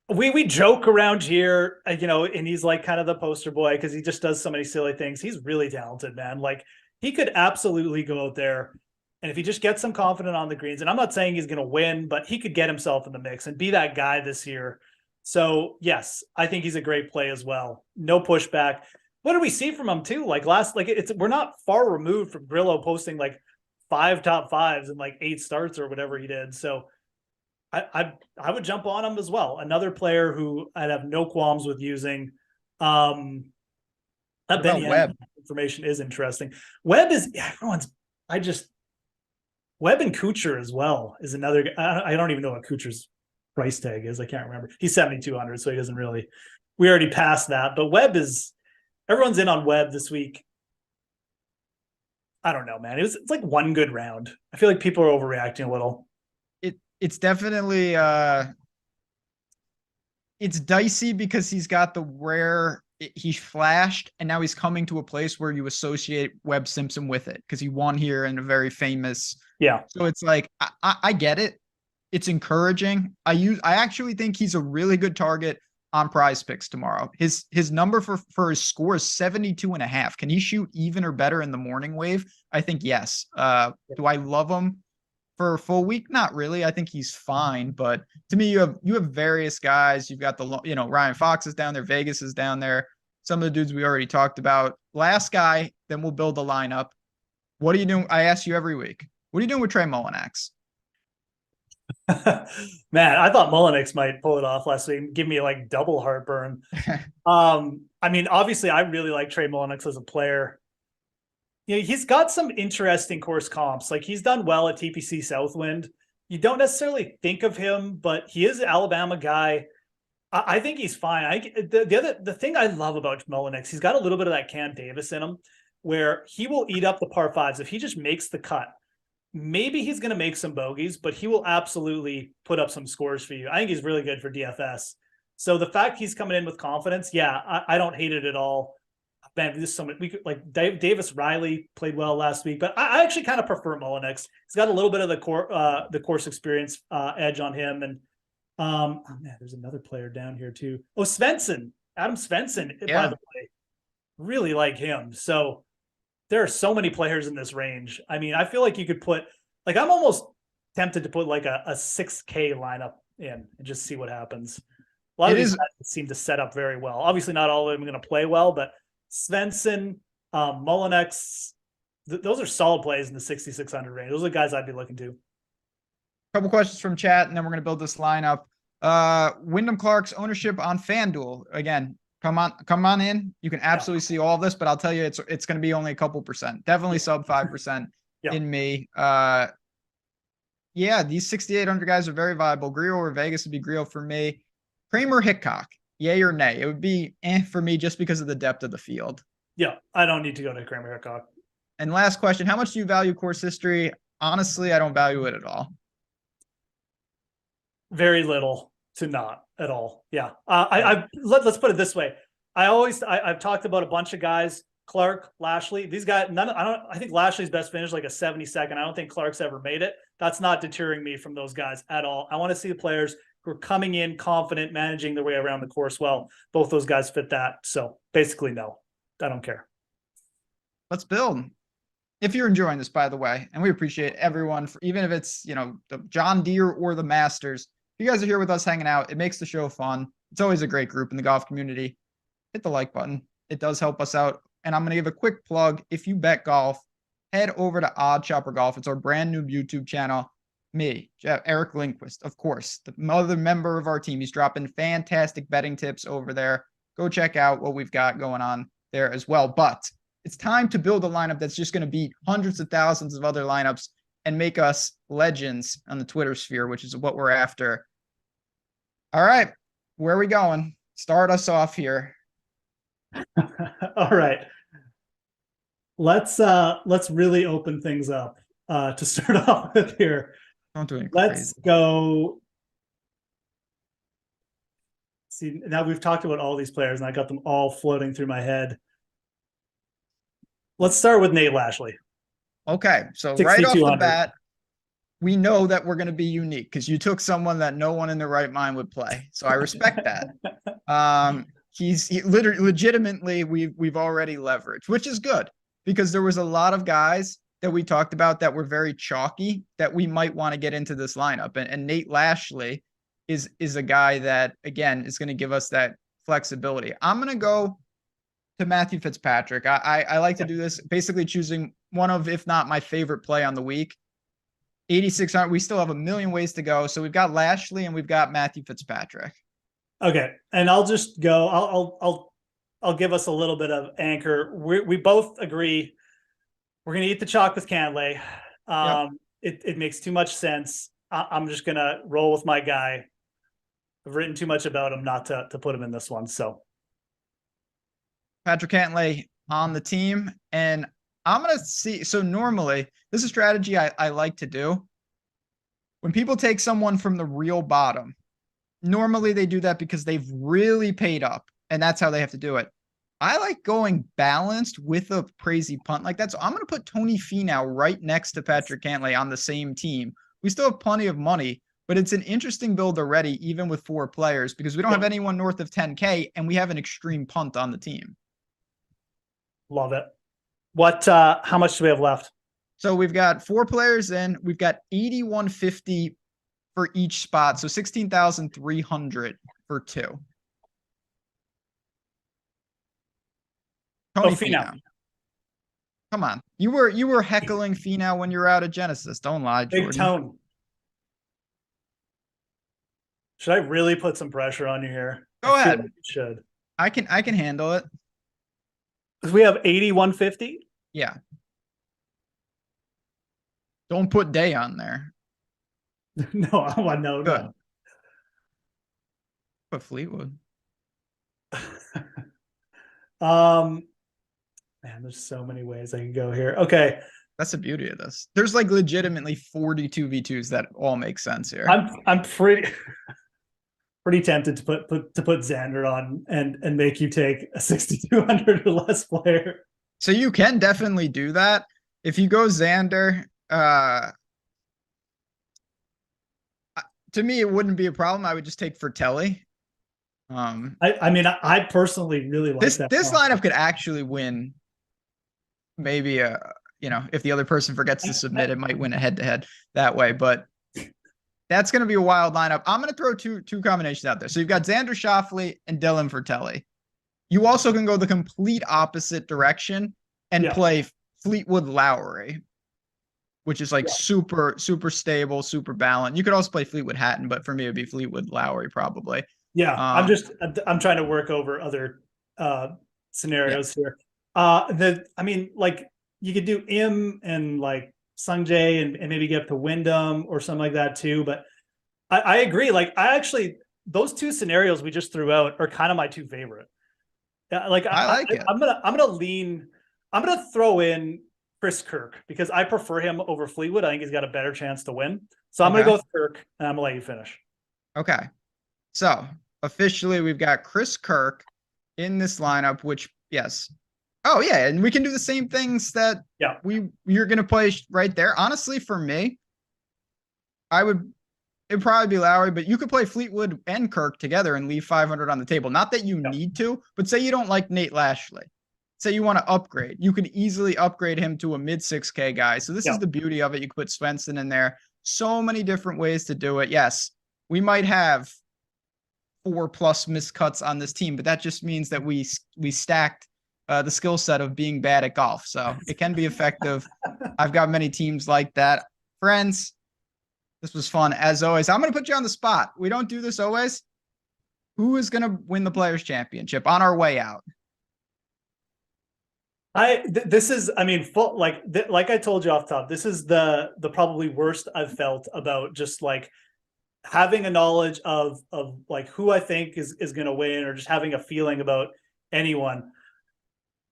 We joke around here, you know, and he's like kind of the poster boy because he just does so many silly things. He's really talented, man. Like he could absolutely go out there, and if he just gets some confident on the greens, and I'm not saying he's going to win, but he could get himself in the mix and be that guy this year. So yes, I think he's a great play as well. No pushback. What do we see from him too? Like we're not far removed from Grillo posting like 5 top 5s and like 8 starts or whatever he did. So I would jump on him as well. Another player who I'd have no qualms with using. That Benny Webb information is interesting. Webb is Webb and Kuchar as well is another. I don't even know what Kuchar's price tag is. I can't remember. He's 7,200, so he doesn't really. We already passed that, but Webb is. Everyone's in on Webb this week. I don't know, man. It's like one good round. I feel like people are overreacting a little. It's definitely it's dicey because he's got the rare, he flashed, and now he's coming to a place where you associate Webb Simpson with it because he won here in a very famous. Yeah. So it's like I get it. It's encouraging. I actually think he's a really good target on Prize Picks tomorrow. His number for his score is 72.5. Can he shoot even or better in the morning wave? I think yes. Do I love him for a full week? Not really. I think he's fine, but to me, you have various guys. You've got Ryan Fox is down there, Vegas is down there. Some of the dudes we already talked about. Last guy, then we'll build the lineup. What are you doing? I ask you every week. What are you doing with Trey Mullinax? Man, I thought Mullinix might pull it off last week, give me like double heartburn. I mean, obviously, I really like Trey Mullinax as a player. You know, he's got some interesting course comps. Like he's done well at TPC Southwind. You don't necessarily think of him, but he is an Alabama guy. I think he's fine. The thing I love about Mullinix, he's got a little bit of that Cam Davis in him, where he will eat up the par fives if he just makes the cut. Maybe he's going to make some bogeys, but he will absolutely put up some scores for you. I think he's really good for DFS. So the fact he's coming in with confidence, yeah, I don't hate it at all. Man, this so we could like Davis Riley played well last week, but I actually kind of prefer Mullinix. He's got a little bit of the course experience edge on him, and oh man, there's another player down here too. Oh, Svensson, Adam Svensson, by the way, really like him. So there are so many players in this range. I mean, I feel like you could put, like, I'm almost tempted to put like a 6K lineup in and just see what happens. A lot of these guys seem to set up very well. Obviously, not all of them are going to play well, but Svensson, Mullinix, those are solid plays in the 6,600 range. Those are the guys I'd be looking to. Couple questions from chat, and then we're going to build this lineup. Wyndham Clark's ownership on FanDuel. Again, come on in. You can absolutely see all of this, but I'll tell you, it's going to be only a couple percent. Definitely sub 5% in me. Yeah, these 6,800 guys are very viable. Grillo or Vegas would be Grillo for me. Kramer Hickok, yay or nay? It would be for me just because of the depth of the field. Yeah, I don't need to go to Kramer Hickok. And last question, how much do you value course history? Honestly, I don't value it at all. Very little to not at all. Yeah. Let's put it this way. I've talked about a bunch of guys, Clark, Lashley, these guys, I think Lashley's best finish like a 72nd. I don't think Clark's ever made it. That's not deterring me from those guys at all. I want to see the players who are coming in confident, managing their way around the course well. Both those guys fit that. So basically, no, I don't care. Let's build. If you're enjoying this, by the way, and we appreciate everyone for, even if it's, the John Deere or the Masters, if you guys are here with us hanging out, it makes the show fun. It's always a great group in the golf community. Hit the like button. It does help us out. And I'm going to give a quick plug. If you bet golf, head over to Odd Chopper Golf. It's our brand new YouTube channel. Me, Eric Lindquist, of course, the other member of our team. He's dropping fantastic betting tips over there. Go check out what we've got going on there as well. But it's time to build a lineup that's just going to beat hundreds of thousands of other lineups and make us legends on the Twitter sphere, which is what we're after. All right, where are we going? Start us off here. All right. Let's really open things up to start off with here. Don't do it. Let's go. See, now we've talked about all these players and I got them all floating through my head. Let's start with Nate Lashley. Okay, so right off the bat, we know that we're going to be unique because you took someone that no one in their right mind would play. So I respect that. He literally, legitimately, we've already leveraged, which is good because there was a lot of guys that we talked about that were very chalky that we might want to get into this lineup. And Nate Lashley is a guy that, again, is going to give us that flexibility. I'm going to go to Matthew Fitzpatrick. I like to do this, basically choosing one of, if not my favorite play on the week. 8,600. We still have a million ways to go. So we've got Lashley and we've got Matthew Fitzpatrick. Okay. And I'll just go, I'll give us a little bit of anchor. We both agree we're going to eat the chalk with Cantlay. It makes too much sense. I'm just going to roll with my guy. I've written too much about him not to put him in this one. So Patrick Cantlay on the team. And I'm going to see. So normally this is a strategy I like to do. When people take someone from the real bottom normally they do that because they've really paid up, and that's how they have to do it. I like going balanced with a crazy punt like that. So I'm going to put Tony Finau right next to Patrick Cantlay on the same team. We still have plenty of money, but it's an interesting build already, even with 4 players, because we don't have anyone north of 10K, and we have an extreme punt on the team. Love it. How much do we have left? So we've got 4 players in. We've got 8,150 for each spot. So 16,300 for 2. Tony Finau. Come on. You were heckling Finau when you were out of Genesis. Don't lie, Jordan. Big tone. Should I really put some pressure on you here? Go ahead. Like you should. I can handle it. We have 8,150. Yeah. Don't put Day on there. No. Good. Put Fleetwood. Man, there's so many ways I can go here. Okay. That's the beauty of this. There's like legitimately 42 V2s that all make sense here. I'm pretty tempted to put Xander on and make you take a 6,200 or less player. So you can definitely do that. If you go Xander, to me, it wouldn't be a problem. I would just take Fratelli. I mean, I personally really like this that. This lineup could actually win. Maybe if the other person forgets to submit, it might win a head-to-head that way. But that's going to be a wild lineup. I'm going to throw two combinations out there. So you've got Xander Schauffele and Dylan Fratelli. You also can go the complete opposite direction and play Fleetwood Lowry, which is like super, super stable, super balanced. You could also play Fleetwood Hatton, but for me, it'd be Fleetwood Lowry probably. Yeah, I'm trying to work over other scenarios here. Like you could do Im and like Sungjae and maybe get up to Wyndham or something like that too. But I agree. Like those 2 scenarios we just threw out are kind of my 2 favorite. Like I like it. I'm gonna throw in Chris Kirk because I prefer him over Fleetwood. I think he's got a better chance to win. So I'm gonna go with Kirk and I'm gonna let you finish. Okay. So officially we've got Chris Kirk in this lineup, which yes. Oh yeah. And we can do the same things that you're going to play right there. Honestly, for me, it'd probably be Lowry, but you could play Fleetwood and Kirk together and leave 500 on the table. Not that you need to, but say you don't like Nate Lashley. Say you want to upgrade. You could easily upgrade him to a mid 6K guy. So this is the beauty of it. You could put Svensson in there. So many different ways to do it. Yes, we might have 4+ miscuts on this team, but that just means that we stacked the skill set of being bad at golf. So it can be effective. I've got many teams like that. Friends, this was fun as always. I'm going to put you on the spot. We don't do this always. Who is going to win the Players Championship on our way out? Like I told you off top, this is the probably worst I've felt about just like having a knowledge of like who I think is going to win or just having a feeling about anyone.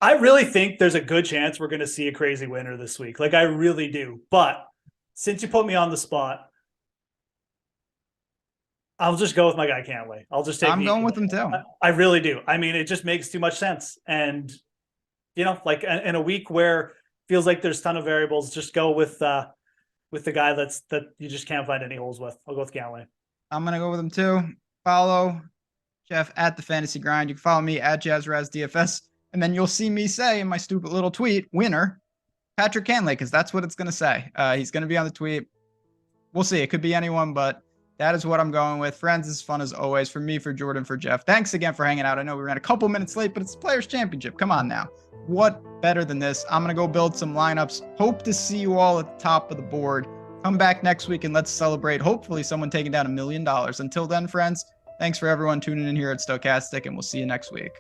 I really think there's a good chance we're going to see a crazy winner this week. Like I really do. But since you put me on the spot, I'll just go with my guy Cantlay. I'll just take. I'm going with him too. I really do. I mean, it just makes too much sense. And like in a week where feels like there's a ton of variables, just go with the guy that you just can't find any holes with. I'll go with Cantlay. I'm gonna go with him too. Follow Jeff at the Fantasy Grind. You can follow me at JazzRazDFS. And then you'll see me say in my stupid little tweet, winner, Patrick Cantlay, because that's what it's going to say. He's going to be on the tweet. We'll see. It could be anyone, but that is what I'm going with. Friends, it's fun as always. For me, for Jordan, for Jeff. Thanks again for hanging out. I know we ran a couple minutes late, but it's the Players Championship. Come on now. What better than this? I'm going to go build some lineups. Hope to see you all at the top of the board. Come back next week and let's celebrate. Hopefully someone taking down $1 million. Until then, friends, thanks for everyone tuning in here at Stokastic, and we'll see you next week.